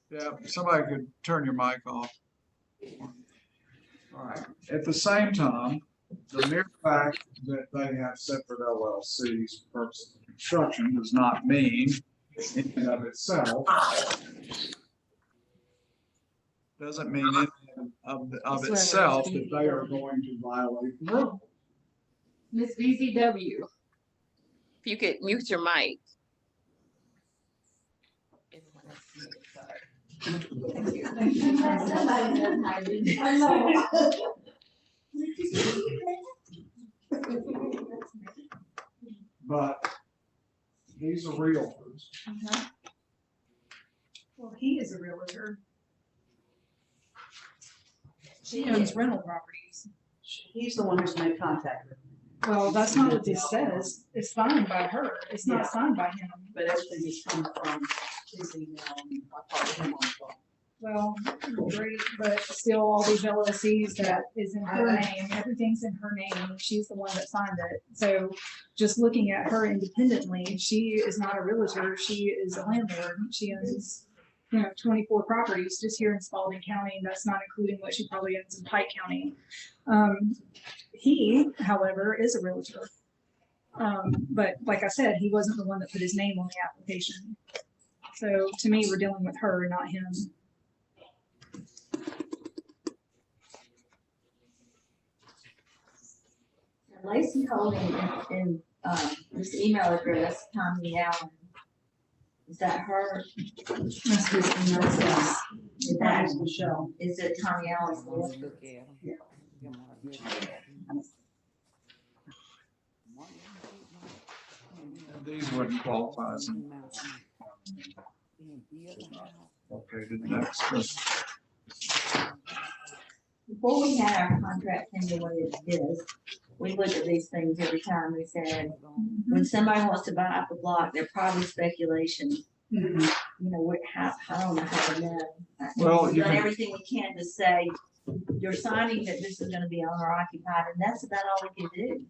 Yeah, somebody could turn your mic off. All right, at the same time, the mere fact that they have separate LLCs for purposes of construction does not mean in and of itself, doesn't mean in and of itself that they are going to violate the rule. Miss VZW. If you could mute your mic. But these are realtors. Well, he is a realtor. She owns rental properties. He's the one who's made contact with me. Well, that's not what this says. It's signed by her. It's not signed by him. But everything is coming from his email and I talked to him on the phone. Well, great, but still all these LLCs that is in her name, everything's in her name. She's the one that signed it. So just looking at her independently, she is not a realtor. She is a landlord. She owns, 24 properties just here in Spalding County. That's not including what she probably owns in Pike County. He, however, is a realtor. But like I said, he wasn't the one that put his name on the application. So to me, we're dealing with her, not him. Lacey Holding in this email address, Tommy Allen. Is that her? That's his email address. Is that Michelle? Is it Tommy Allen's? Let's look at 'em. Yeah. Give 'em a good- These wouldn't qualify as located next. Before we had our contract in the way it is, we look at these things every time. We said, when somebody wants to buy up a block, they're probably speculation. You know, I don't know how to know. Well, We've you done can- everything we can to say, you're signing that this is gonna be owner occupied, and that's about all we can do.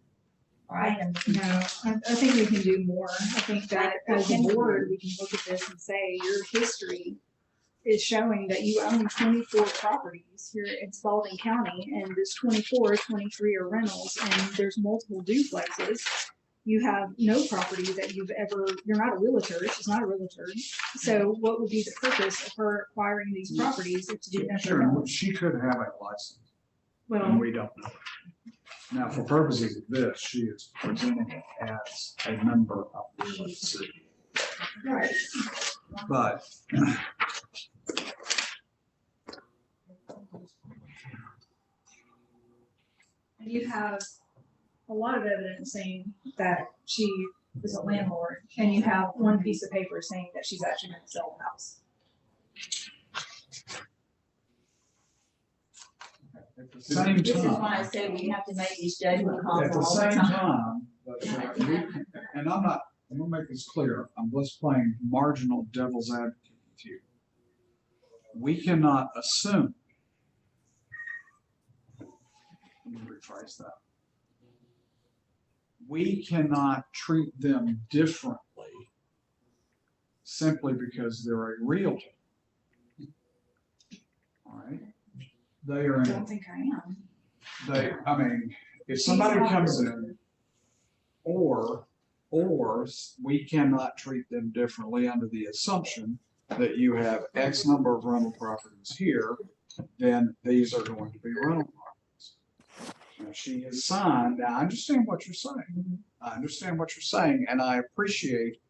Right? And No, I think we can do more. I think that as a board, we can look at this and say, your history is showing that you own 24 properties here in Spalding County, and this 23 are rentals, and there's multiple duplexes. You have no property that you're not a realtor, she's not a realtor. So what would be the purpose of her acquiring these properties if to do nothing Sure, else? she could have a license, and Well, we don't know. Now, for purposes of this, she is presenting it as a member of the LLC. right. But And you have a lot of evidence saying that she is a landlord, and you have one piece of paper saying that she's actually gonna sell the house. at the same this is why I time, say we have to make these judgment calls at the all the same time. time, and I'm gonna make this clear, I'm just playing marginal devil's advocate with you. We cannot assume. Let me rephrase that. We cannot treat them differently simply because they're a realtor. All right? They are I in, don't think I am. I mean, if somebody comes in, or we cannot treat them differently under the assumption that you have X number of rental properties here, then these are going to be rental properties. Now, she is signed. Now, I understand what you're saying. I understand what you're saying, and I appreciate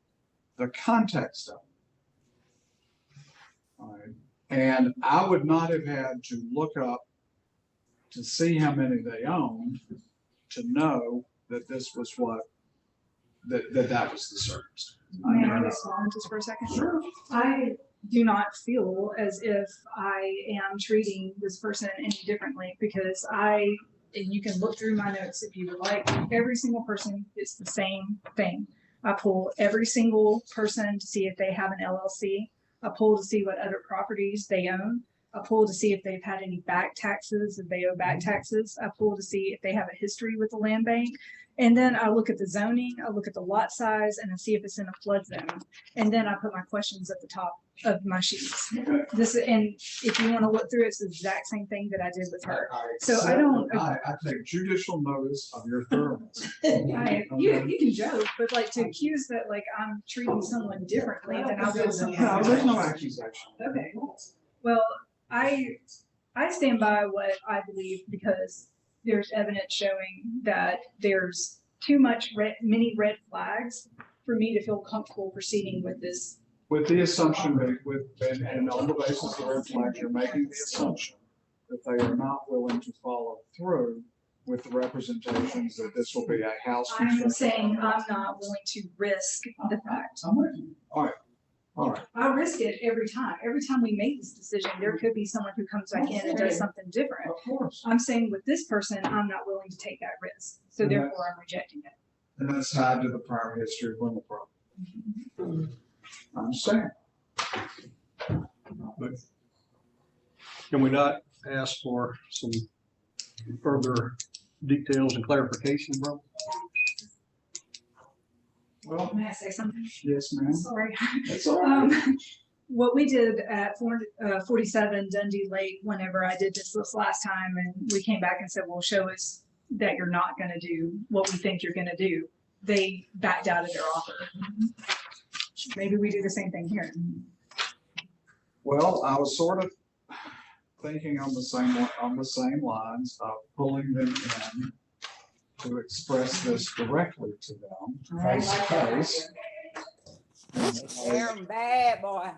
the context of it. All right. And I would not have had to look up to see how many they owned to know that this was what, that was the circumstance. May I respond just for a second? Sure. I do not feel as if I am treating this person any differently, because and you can look through my notes if you would like, every single person, it's the same thing. I pull every single person to see if they have an LLC. I pull to see what other properties they own. I pull to see if they've had any back taxes, if they owe back taxes. I pull to see if they have a history with the land bank. And then I look at the zoning, I look at the lot size, and I see if it's in a flood zone. And then I put my questions at the top of my sheets. And if you want to look through it, it's the exact same thing that I did with her. So I don't. I take judicial notice of your thoroughness. You can joke, but like to accuse that like I'm treating someone differently than I'll do someone No, else. there's no accusation. Okay, well, I stand by what I believe, because there's evidence showing that there's too much many red flags for me to feel comfortable proceeding with this. With the assumption that, and on the basis of red flags, you're making the assumption that they are not willing to follow through with the representations that this will be a house. I'm saying I'm not willing to risk the fact. I'm with you. All right. I risk it every time. Every time we make this decision, there could be someone who comes back in and does something different. Of course. I'm saying with this person, I'm not willing to take that risk. So And therefore I'm rejecting it. And that's tied to the prior history of rental property. I understand. But can we not ask for some further details and clarification, bro? Well, May I say something? yes, ma'am. Sorry. That's all right. What we did at 47 Dundee Lake, whenever I did this last time, and we came back and said, well, show us that you're not going to do what we think you're going to do. they backed out of their offer. Maybe we do the same thing here. Well, I was sort of thinking on the same lines of pulling them in to express this directly to them, face to face. They're bad, boy.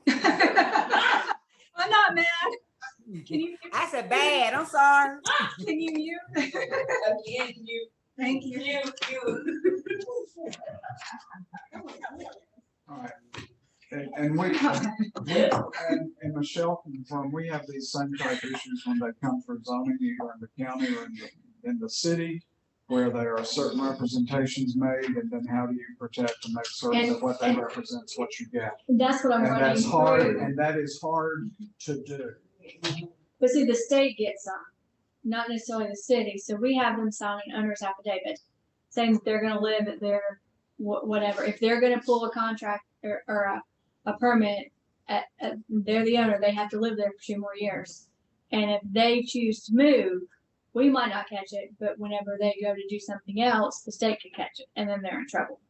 I'm not mad. Can you? I said bad, I'm sorry. Can you mute? Again, Thank you. All right. And we, and Michelle confirmed, we have these same type issues when they come for zoning, either in the county or in the city, where there are certain representations made, and then how do you protect and make certain that what they represent is what you get? That's what I'm And running that's hard, through. and that is hard to do. But see, the state gets some, not necessarily the city. So we have them sign an owner's affidavit saying that they're gonna live at their whatever. If they're gonna pull a contract or a permit, they're the owner, they have to live there for 2 more years. And if they choose to move, we might not catch it, but whenever they go to do something else, the state could catch it, and then they're in trouble.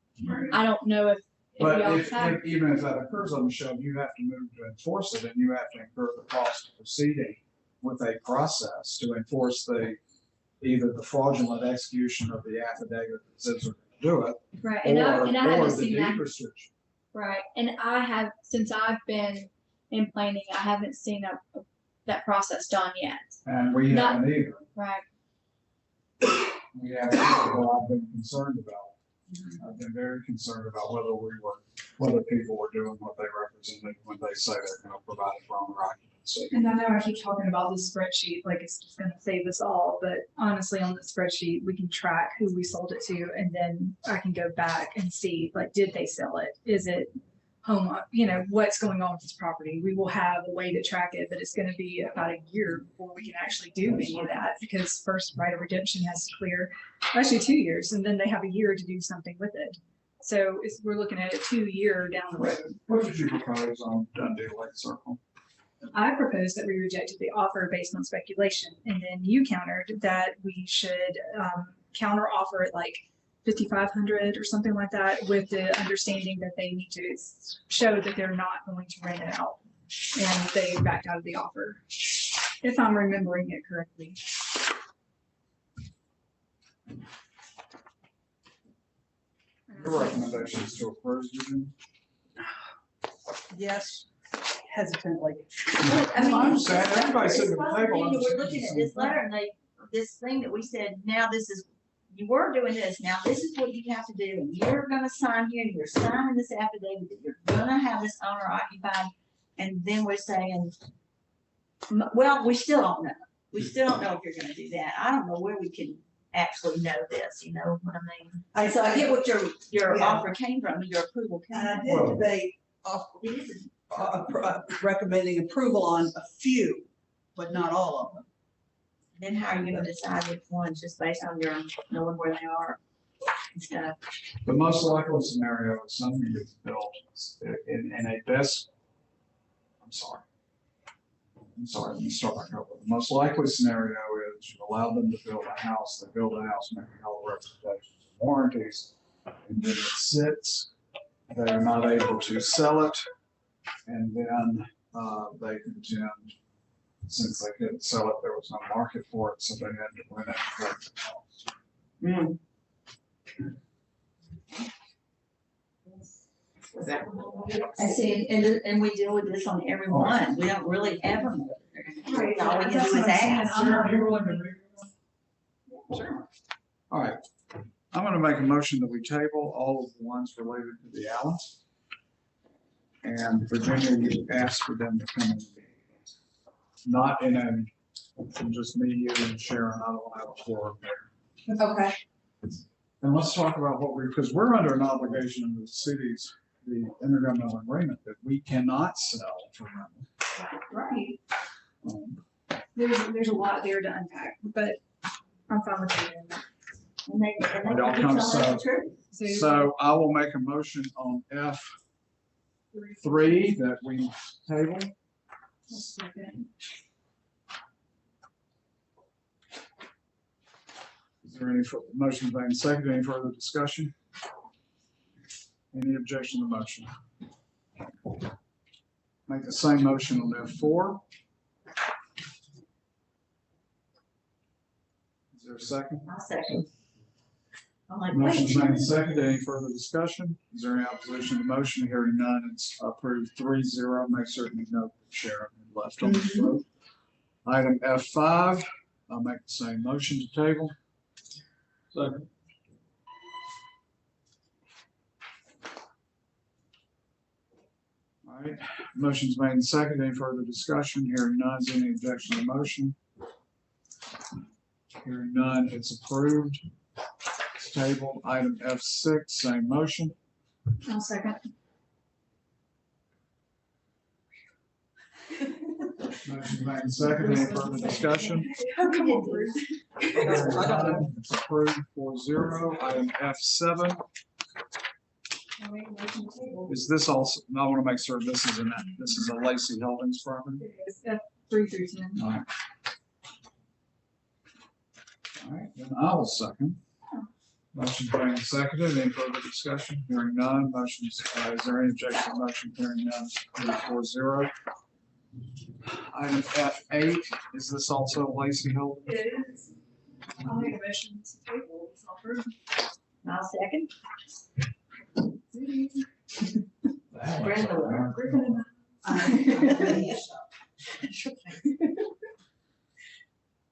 I don't know if But y'all if, have. even if that occurs on Michelle, you have to move to enforce it, and you have to incur the cost of proceeding with a process to enforce either the fraudulent execution of the affidavit that says we're gonna do it, Right, and I or haven't the seen that. deed restriction. Right, and I have, since I've been in planning, I haven't seen that process done yet. And we Not- haven't either. Right, We have, people I've been concerned about. I've been very concerned about whether people were doing what they represented when they say they're gonna provide it for owner occupancy. And I know I keep talking about this spreadsheet, like it's just gonna save us all, but honestly, on the spreadsheet, we can track who we sold it to, and then I can go back and see, like, did they sell it? Is it home, what's going on with this property? We will have a way to track it, but it's gonna be about a year before we can actually do any of that, because first right of redemption has to clear, actually 2 years, and then they have a year to do something with it. So we're looking at a 2-year down the road. What did you propose on Dundee Lake Circle? I proposed that we rejected the offer based on speculation, and then you countered that we should counter offer at like 5,500 or something like that, with the understanding that they need to show that they're not going to rent it out, and they backed out of the offer, if I'm remembering it correctly. Your recommendation is to approve, Eugene? yes, hesitantly. I mean, I'm saying, everybody's sitting at the it's table. funny, we're looking at this letter and this thing that we said, now this is, you were doing this, now this is what you have to do, and you're gonna sign here, and you're signing this affidavit that you're gonna have this owner occupied, and then we're saying, well, we still don't know. We still don't know if you're gonna do that. I don't know where we can actually know this, you know what I mean? And so I get what your Yeah. offer came from, your approval came And I from. did debate recommending approval on a few, but not all of them. Then how are you gonna decide which ones, just based on your knowing where they are and stuff? The most likely scenario is something gets built in a best, I'm sorry, let me start back over. The most likely scenario is you allow them to build a house, they build a house, making all the representations and warranties, and then it sits, they're not able to sell it, and then they contend, since they couldn't sell it, there was no market for it, so they had to rent it for the house. Is that? I see, and we deal with this on every one. We don't really ever know. Right. All we can That's do is what I'm saying. ask. I'm not Sure. All right, I'm gonna make a motion that we table all of the ones related to the Allens. And Virginia, you asked for them to come in. Not in just me, you and Sharon, I don't want to have a forum there. Okay. And let's talk about because we're under an obligation in the cities, the intergovernmental agreement, that we cannot sell to rental. Right. There's a lot there to unpack, but I'm fine with doing that. And they It can all be comes telling us to- the truth. So I will make a motion on F3 that we table. there any motion made and seconded? Any further discussion? Any objection to the motion? Make the same motion on F4. Is there a second? I'll second. I'm like, Motion's wait. made and seconded. Any further discussion? Is there any opposition to the motion? Hearing none, it's approved 3-0. Make certain you note that Sharon left on the vote. Item F5, I'll make the same motion to table. Second. All right, motion's made and seconded. Any further discussion? Hearing none, is there any objection to the motion? Hearing none, it's approved. It's tabled. Item F6, same motion. I'll second. Motion made and seconded. Any further discussion? Come on, Bruce. Hearing none, it's approved 4-0. Item F7. Is this also, I want to make sure this is a Lacey Holdings property? It's F3 through 10. All right. All right, then I will second. Motion made and seconded. Any further discussion? Hearing none. Motion is there any objection to the motion? Hearing none. 4-0. Item F8, is this also Lacey Holdings? It is. I'll make a motion to table. It's all approved. I'll second.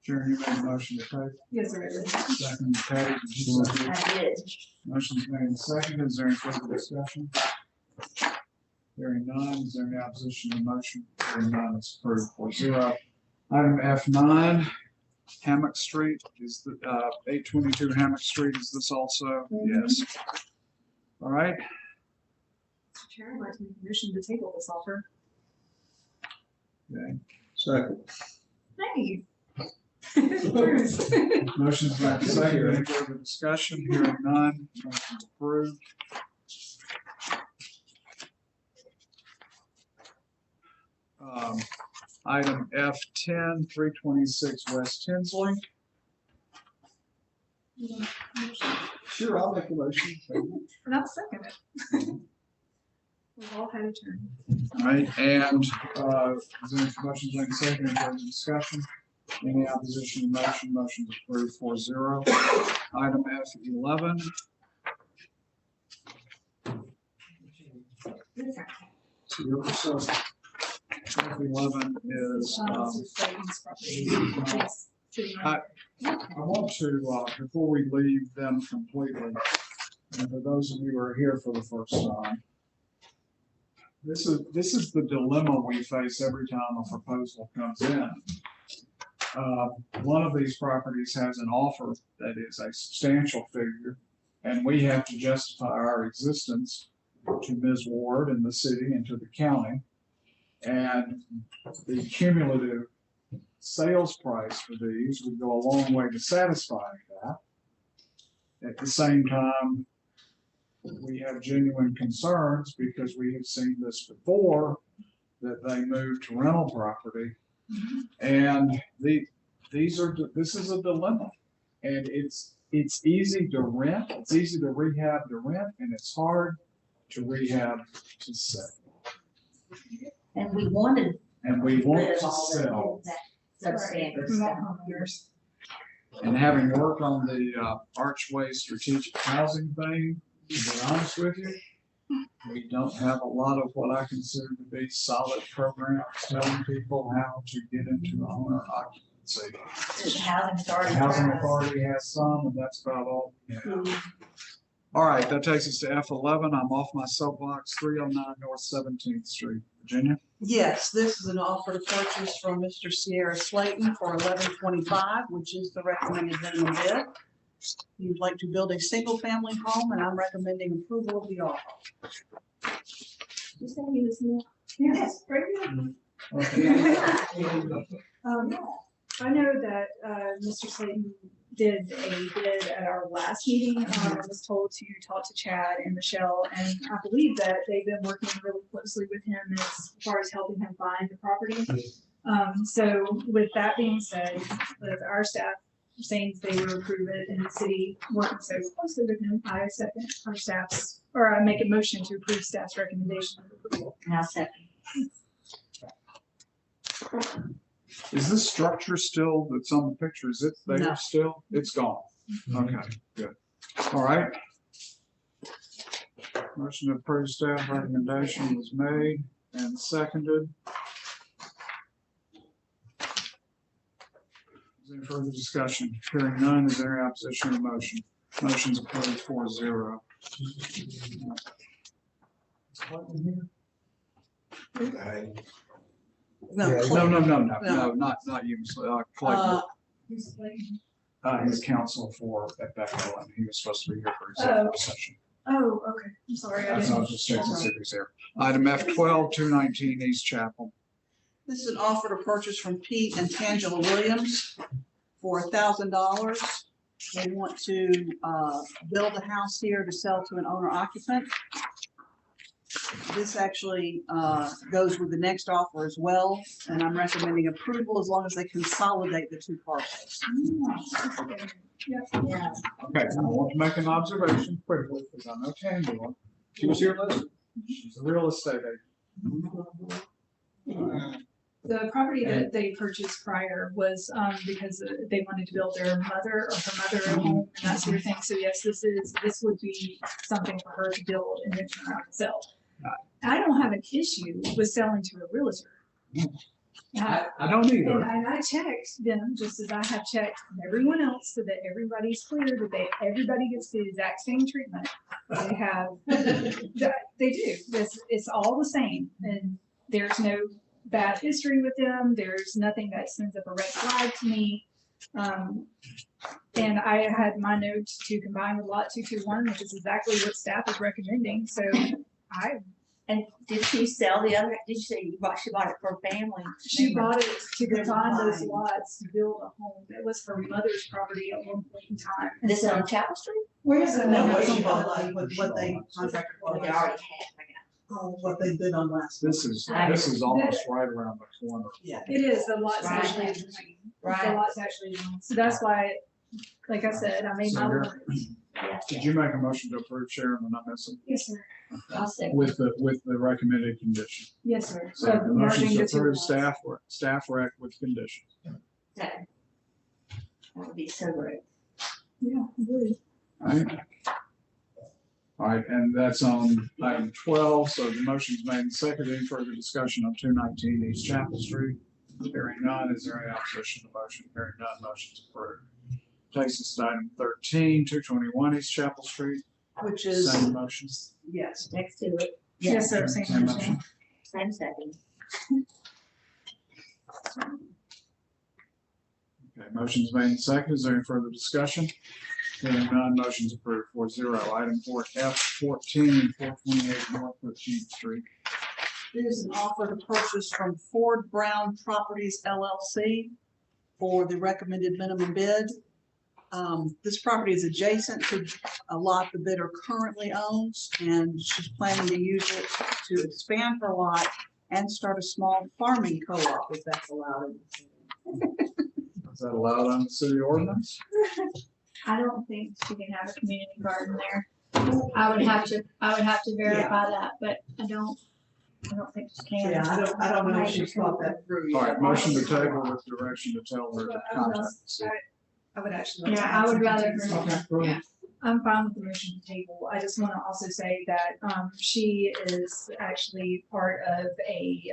Sharon, you made a motion to table. Yes, sir. It is. Second, Patty, did you second? I did. Motion's made and seconded. Is there any further discussion? Hearing none. Is there any opposition to the motion? Hearing none, it's approved 4-0. Item F9, Hammock Street, is the 822 Hammock Street, is this also? Yes. All right. Mr. Chair, I'd like to make a motion to table this offer. Okay. Second. Hey. Motion's made and seconded. Any further discussion? Hearing none, motion's approved. Item F10, 326 West Tinsley. Sure, I'll make a motion. And I'll second it. We've all had a turn. All right, and is there any motions made and seconded? Any further discussion? Any opposition to the motion? Motion's approved 4-0. Item F11. So your percent. F11 is, I want to, before we leave them completely, and for those of you who are here for the first time, this is the dilemma we face every time a proposal comes in. One of these properties has an offer that is a substantial figure, and we have to justify our existence to Ms. Ward and the city and to the county. And the cumulative sales price for these would go a long way to satisfying that. At the same time, we have genuine concerns because we have seen this before, that they move to rental property. And this is a dilemma. And it's easy to rent, it's easy to rehab to rent, and it's hard to rehab to sell. And we wanted. And we want rid of to all sell. that substandard stuff. And having worked on the Archway strategic housing thing, to be honest with you, we don't have a lot of what I consider to be solid programs telling people how to get into owner occupancy. The housing authority. The housing authority has some, and that's about all. Yeah. All right, that takes us to F11. I'm off my soapbox, 309 North 17th Street, Virginia. Yes, this is an offer to purchase from Mr. Sierra Slayton for $11.25, which is the recommended minimum bid. He'd like to build a single-family home, and I'm recommending approval of the offer. You said he was new? Yes, very good. I know that Mr. Slayton did a bid at our last meeting. I was told to talk to Chad and Michelle, and I believe that they've been working really closely with him as far as helping him find the property. So with that being said, our staff saying they will approve it, and the city working so closely with them, I second our staff's, or I make a motion to approve staff's recommendation of approval. Now second. Is this structure still that's on the picture? Is it No. there still? It's gone. Okay, good. All right. Motion to approve staff recommendation was made and seconded. Is there any further discussion? Hearing none, is there any opposition to the motion? Motion's approved 4-0. No, not you, Clayton. His counsel for at Bechdel, and he was supposed to be here for executive session. Oh, okay, I'm sorry, I So I was didn't. just checking to see if he's here. Item F12, 219 East Chapel. This is an offer to purchase from Pete and Tangela Williams for $1,000. They want to build a house here to sell to an owner occupant. This actually goes with the next offer as well, and I'm recommending approval as long as they consolidate the two parcels. Yeah. Okay, I want to make an observation quickly, because I know Tangela. She was here last week. She's a real estate agent. The property that they purchased prior was because they wanted to build their mother or her mother a home and that sort of thing. So yes, this would be something for her to build and then turn around and sell. I don't have an issue with selling to a realtor. I don't either. And I checked them just as I have checked everyone else so that everybody's clear that everybody gets the exact same treatment. They have, they do. It's all the same, and there's no bad history with them. There's nothing that sends up a red flag to me. And I had my notes to combine with lot 221, which is exactly what staff is recommending. So And did she sell the other, did she bought it for family? she bought it to combine those lots to build a home. It was her mother's property at one point in time. And This is so- on Chapel Street? Where is it? No, what she bought, like, what they contracted for. They already had, What they did on last. This is almost right around the corner. Yeah. It is, the lot's Right. actually adjoining. The Right. lot's actually adjoining. So that's why, like I said, I made So my. you're- words. Did you make a motion to approve, Sharon, and not miss it? Yes, sir. I'll second. With the recommended condition? Yes, sir. So the motion merging to the two approve lots. staff rec with conditions. Second. That would be so great. Yeah, really. All right. All right, and that's on item 12, so the motion's made and seconded. Any further discussion on 219 East Chapel Street? Hearing none, is there any opposition to the motion? Hearing none, motion's approved. Takes us to item 13, 221 East Chapel Street. Which is, Same motion. yes, Next to it. Yes, sir. Same Same motion. motion. Same second. Okay, motion's made and seconded. Is there any further discussion? Hearing none, motion's approved 4-0. Item 4F14, 428 North 13th Street. there's an offer to purchase from Ford Brown Properties LLC for the recommended minimum bid. This property is adjacent to a lot the bidder currently owns, and she's planning to use it to expand her lot and start a small farming co-op, if that's allowed. Is that allowed on the city ordinance? I don't think she can have a community garden there. I would have to verify that, but I don't think she can. Yeah, I don't know if she's thought that through All yet. right, motion to table with direction to tell her to contact the city. I would actually. like to Yeah, I add would something rather to this. her- Okay, go ahead. I'm fine with the motion to table. I just want to also say that she is actually part of a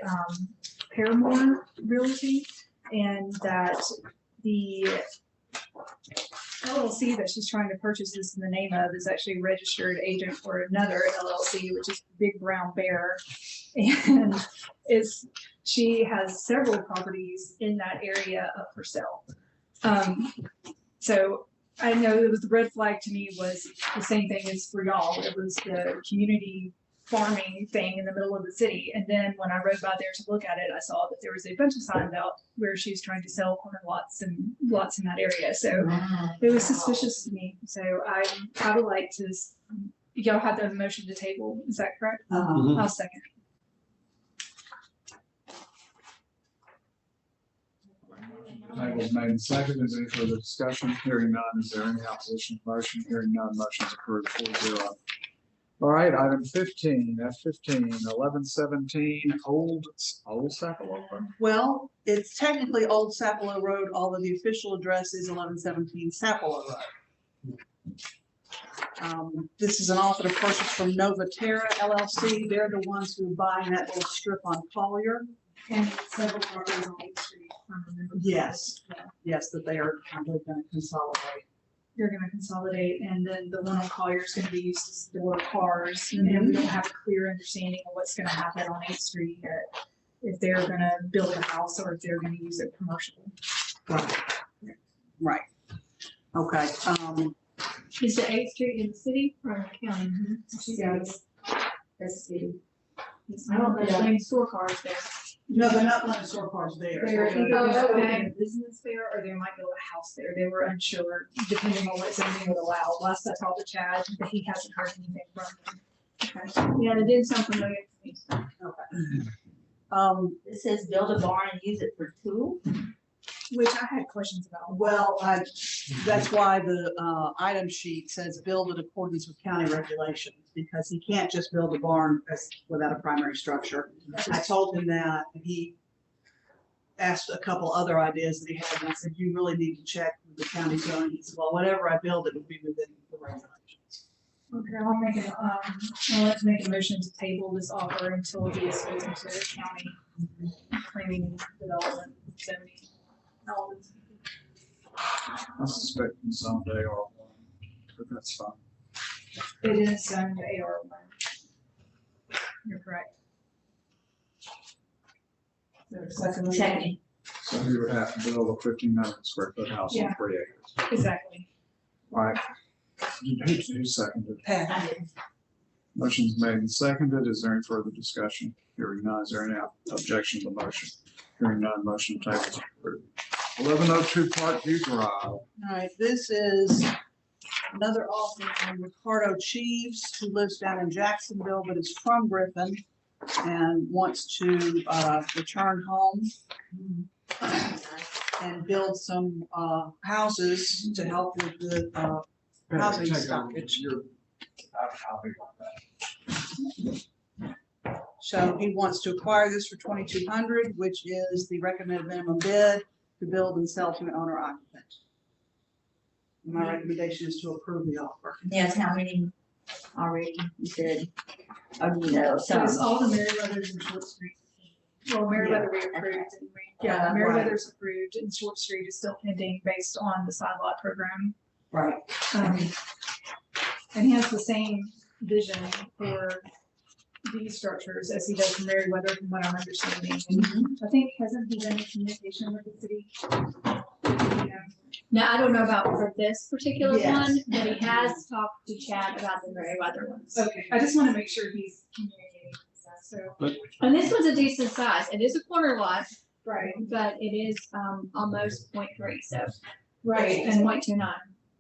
Paramore Realty, and that the LLC that she's trying to purchase this in the name of is actually a registered agent for another LLC, which is Big Brown Bear. And she has several properties in that area up for sale. So I know it was the red flag to me was the same thing as for y'all. It was the community farming thing in the middle of the city. And then when I rode by there to look at it, I saw that there was a bunch of signs out where she's trying to sell corner lots and lots in that area. So it was suspicious to me. So I would like to, y'all have the motion to table. Is that correct? I'll second. Table is made and seconded. Is there any further discussion? Hearing none. Is there any opposition to the motion? Hearing none, motion is approved 4-0. All right, item 15, F15, 1117, Old Sapelo Road. Well, it's technically Old Sapelo Road, although the official address is 1117 Sapelo Road. This is an offer to purchase from Nova Terra LLC. They're the ones who are buying that little strip on Collier. And several properties on 8th Street. Yes, yes, that they are going to consolidate. They're gonna consolidate, and then the one on Collier is gonna be used to store cars, and then we don't have a clear understanding of what's gonna happen on 8th Street yet. If they're gonna build a house or if they're gonna use it commercially. Right. Okay, Is the 8th Street in the city or in the county? Yeah, that's the. I don't know, there's any store cars there. no, they're not going to store cars there. They're either Oh, gonna open okay. a business there or they might build a house there. They were unsure, depending on what zoning would allow. Last I talked to Chad, but he hasn't heard anything from them. Okay. Yeah, that did sound familiar to me. So. It says build a barn and use it for tool. Which I had questions about. Well, that's why the item sheet says build in accordance with county regulations, because he can't just build a barn without a primary structure. I told him that, and he asked a couple other ideas that he had, and I said, you really need to check with the county zone. He said, well, whatever I build, it would be within the regulations. Okay, I'll let's make a motion to table this offer until he is spoken to the county planning development zoning. I suspect someday or one, but that's fine. It is zoned AR1. You're correct. Second. So he would have to build a 1,500 square foot house on Yeah. 3 acres. Exactly. All right. Who seconded? I did. Motion's made and seconded. Is there any further discussion? Hearing none. Is there any objection to the motion? Hearing none, motion tables approved. 1102 Parkview Drive. All right, this is another offer from Ricardo Cheeves, who lives down in Jacksonville, but is from Griffin and wants to return home and build some houses to help with the housing stockage. I'll be like that. So he wants to acquire this for 2,200, which is the recommended minimum bid to build and sell to an owner occupant. My recommendation is to approve the offer. Yes, how many already? You said, oh, you know, So it's some. all the Meriwether's and Short Street. Well, Meriwether we approved, didn't we? Yeah, Right. Meriwether's approved and Short Street is still pending based on the side lot program. Right. And he has the same vision for these structures as he does for Meriwether, from what I'm understanding. And I think, hasn't he been in communication with the city? Yeah. Now, I don't know about for this particular Yes. one, but he has talked to Chad about the Meriwether ones. Okay, I just want to make sure he's communicating with us, so. And this one's a decent size. It is a corner lot, Right. but it is almost 0.3, so. Right, It's and 0.29.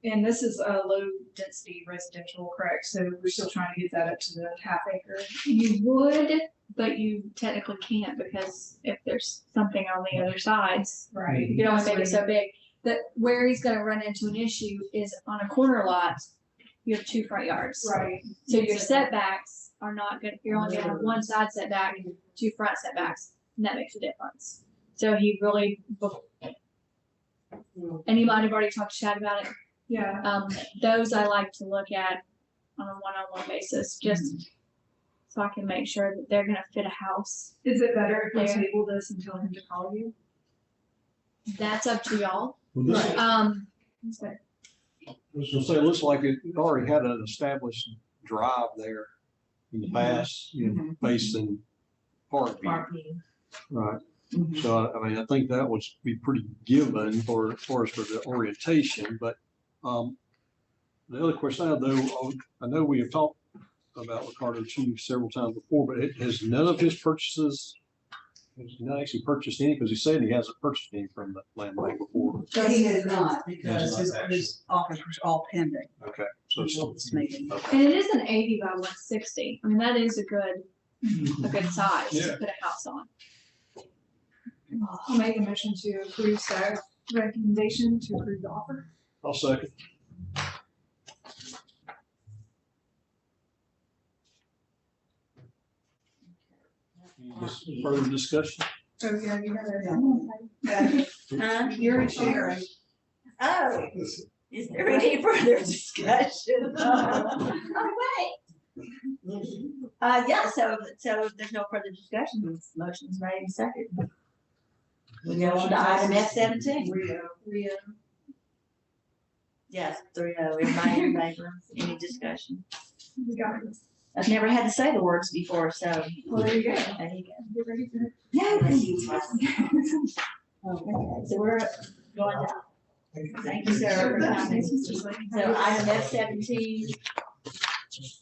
And this is a low density residential, correct? So we're still trying to get that up to the half acre. You would, but you technically can't because if there's something on the other sides, Right. you can only make it so big. That where he's gonna run into an issue is on a corner lot, you have 2 front yards. Right. So your setbacks are not good, you're only gonna have 1 side setback and 2 front setbacks, and that makes a difference. So he really, and you might have already talked to Chad about it. Yeah. Those I like to look at on a one-on-one basis, just so I can make sure that they're gonna fit a house. Is it better if we There. table this and tell him to call you? That's up to y'all. Well, this, Okay. I was gonna say, it looks like it already had an established drive there in the past, you know, facing Parkview. Right. So, I mean, I think that would be pretty given for as far as for the orientation, but, the other question I have though, I know we have talked about Ricardo Chief several times before, but it has none of his purchases, he's not actually purchased any, because he said he hasn't purchased any from the land bank before. So he has not, because his offers were all pending. Okay. So, Until this meeting. And it is an 80 by 160. I mean, that is a good size Yeah. to put a house on. I'll make a motion to approve staff recommendation to approve the offer. I'll second. Any further discussion? Oh, yeah, you have Huh? You're sharing. Oh, is there any further discussion? Oh, wait. Yeah, so if there's no further discussion, this motion's made and seconded. We go on to item F-17. Rio. Yes, 3-0, everybody in favor, any discussion? We got it. I've never had to say the words before, so. Well, there you go. There you go. Get ready for it. Yeah. Okay, so we're going down. Thank you, sir, for coming. So item F-17.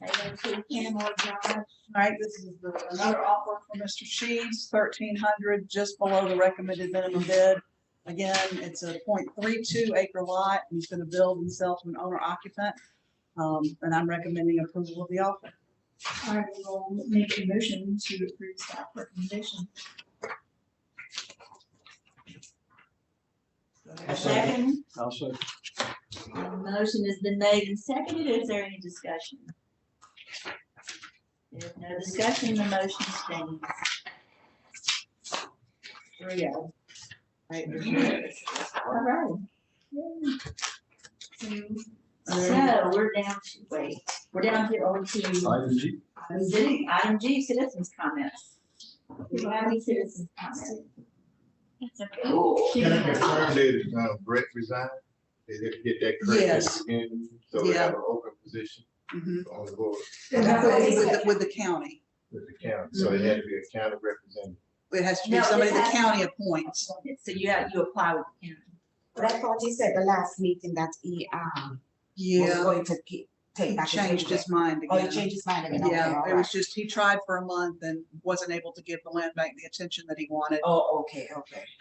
Item 2, Kenmore Drive. All right, this is another offer for Mr. Sheets, 1,300, just below the recommended minimum bid. Again, it's a 0.32 acre lot, and he's gonna build and sell to an owner occupant. And I'm recommending approval of the offer. I will make a motion to approve staff recommendation. A second, I'll second. the motion has been made and seconded, is there any discussion? If no discussion, the motion stands. 3-0. All right. So we're down to, we're down to Item G. Item G, citizens' comments. Do we have any citizens' comments? That's okay. Can I confirm that Brett resigned? They didn't get that correct. Yes. And so we Yeah. have an open position Mhm. on the board With the county. with the county, so it had to be a county representative. It has to be No, somebody it the has- county appoints. So you apply with the county. But I thought you said the last meeting that he, was Yeah, going to take he back. his changed his input. mind Oh, he again. changed his mind again. Okay, Yeah, all it was right. just, he tried for a month and wasn't able to give the land bank the attention that he wanted. Oh, okay.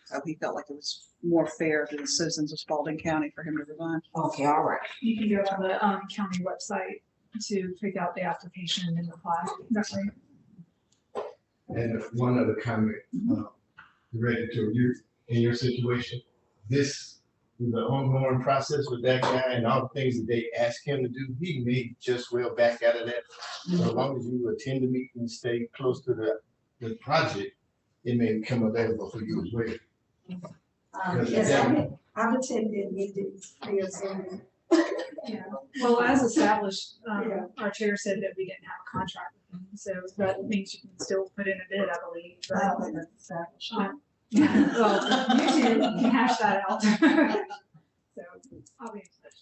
So he felt like it was more fair to the citizens of Spalding County for him to resign. Okay, all right. You can go on the county website to pick out the application and apply. That's right. And one other comment, related to you, in your situation, this is an ongoing process with that guy and all the things that they ask him to do, he may just well back out of that. So as long as you attend the meeting and stay close to the project, it may become available for you as well. Yes, I've attended meetings, yes, and Yeah. Well, as established, our chair said that we didn't have a contract with him, so that means you can still put in a bid, I believe. Yeah, well, you can hash that out. So I'll be in touch.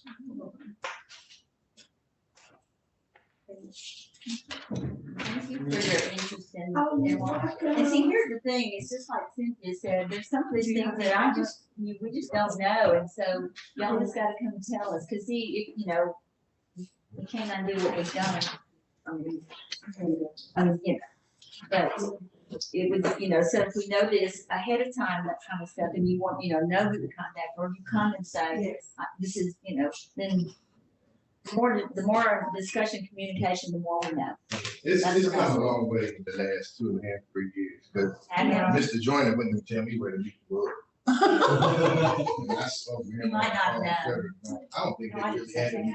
Thank you for your interest in. Oh, you're in- welcome. And see, here's the thing, it's just like Cynthia said, there's some of these things that we just don't know, and so y'all just gotta come and tell us, cause see, if, we can't undo what we've done. I mean, but it would, so if we know this ahead of time, that kind of stuff, and you want, know who to contact, or you come and say, yes. this is, then the more discussion, communication, the more we know. It's come a long way in the last 2.5, 3 years, because I know. Mr. Joyner wouldn't even tell me where to meet the board. You might not know. I don't think they really had any.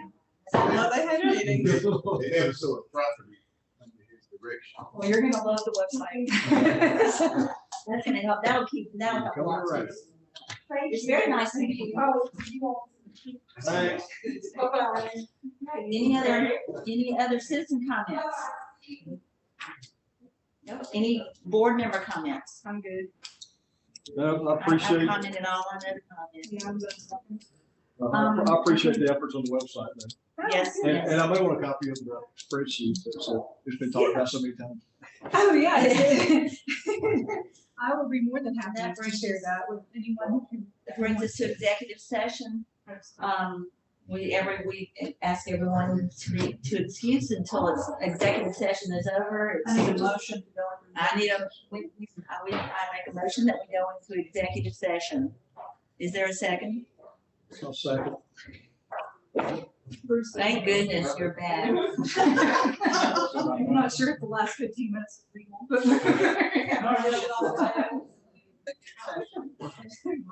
No, they had a meeting. They never saw a property under his direction. Well, you're gonna love the website. That's gonna help, that'll help a lot too. It's very nice to meet you. Thanks. Any other citizen comments? No, any board member comments? I'm good. No, I appreciate, I commented all on other comments. Yeah, I'm done. I appreciate the efforts on the website, man. Yes, And yes. I may want a copy of the spreadsheet, so it's been talked about so many times. Oh, yeah. I would be more than happy to share that with anyone who. That brings us to executive session. Every week ask everyone to excuse until its executive session is over. I need a motion to go. I make a motion that we go into executive session. Is there a second? I'll second. Bruce. Thank goodness you're back. I'm not sure if the last 15 minutes is legal, but.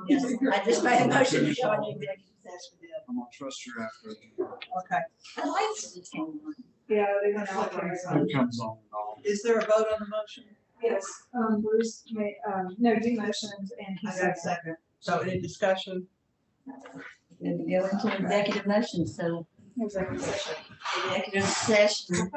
Yes, I just made a motion to go into executive session. I'm gonna trust your effort. Okay. I like to came on. Yeah, they went out there. It comes on and off. Is there a vote on the motion? Yes, Bruce made, no, you motioned and he I got said a second. So any discussion? Going to go into executive motion, so executive session. executive session.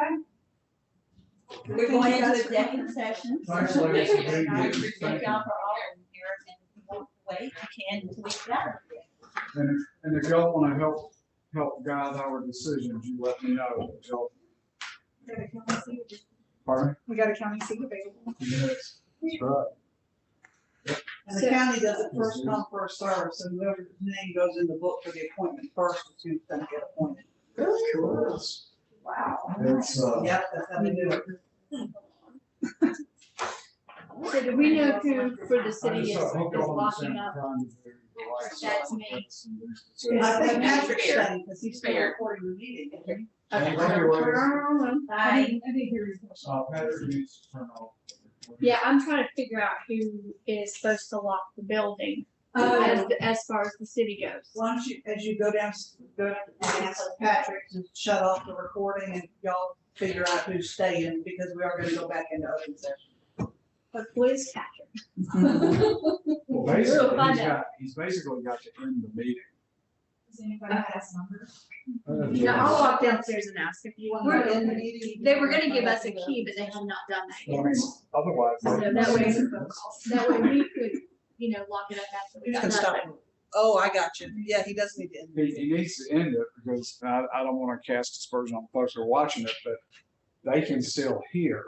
We're going into executive session. Thanks, ladies and gentlemen. I appreciate y'all for all of you here, and if you want to wait, you can until we get out of here. And if y'all wanna help guide our decisions, you let me know. Y'all- We got a county seat. Pardon? We got a county seat available. Yes, that's right. And the county does it first come, first served, so whoever's name goes in the book for the appointment first is who's gonna get appointed. Cool. Wow. It's, Yep, that's how they do it. So do we know who for the I city just is hope y'all locking understand up? trying to do the right That's side. me. I think Patrick's Fair. saying, because he's still recording the meeting. isn't he? Thank you, ladies. I didn't hear your question. Patrick needs to turn off. Yeah, I'm trying to figure out who is supposed to lock the building Oh. as far as the city goes. Why don't you, as you go down and ask Patrick to shut off the recording and y'all figure out who's staying, because we are gonna go back into open session. But who is Patrick? Well, basically, We'll find he's basically got to end the meeting. Does anybody have his number? No, I'll walk downstairs and ask if you want. We're in the meeting. They were gonna give us a key, but they have not done that Well, I yet. mean, otherwise. So that way we could, lock it up after we You got can stop. done. Oh, I got you. Yeah, he does need to end. He needs to end it because I don't want to cast aspersion on folks who are watching it, but they can still hear.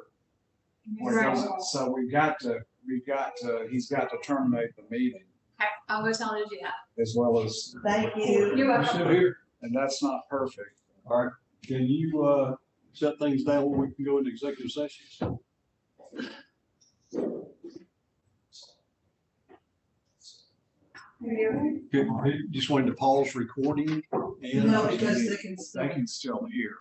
Right. So he's got to terminate the meeting Okay, I'll go tell him to do that. as well as. Thank you. You're welcome. Sit here. And that's not perfect. All right, can you, shut things down where we can go into executive session? Just wanted to pause recording and. No, because they can They still. can still hear.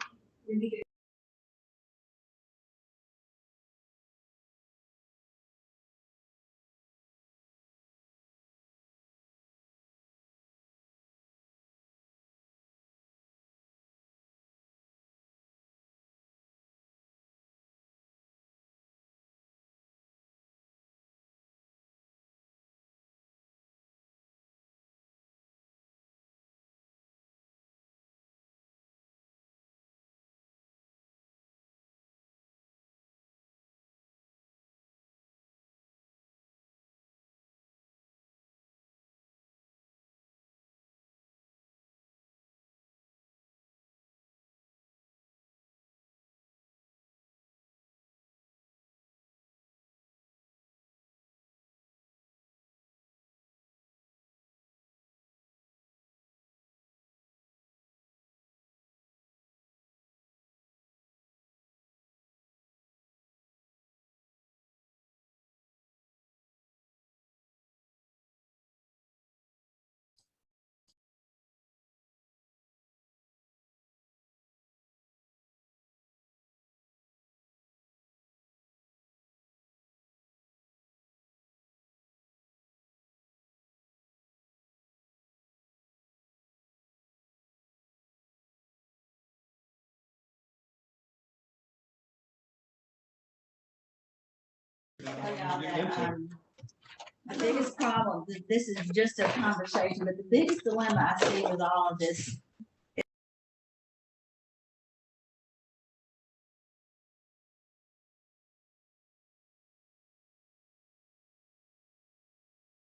The biggest problem, this is just a conversation, but the biggest dilemma I see with all of this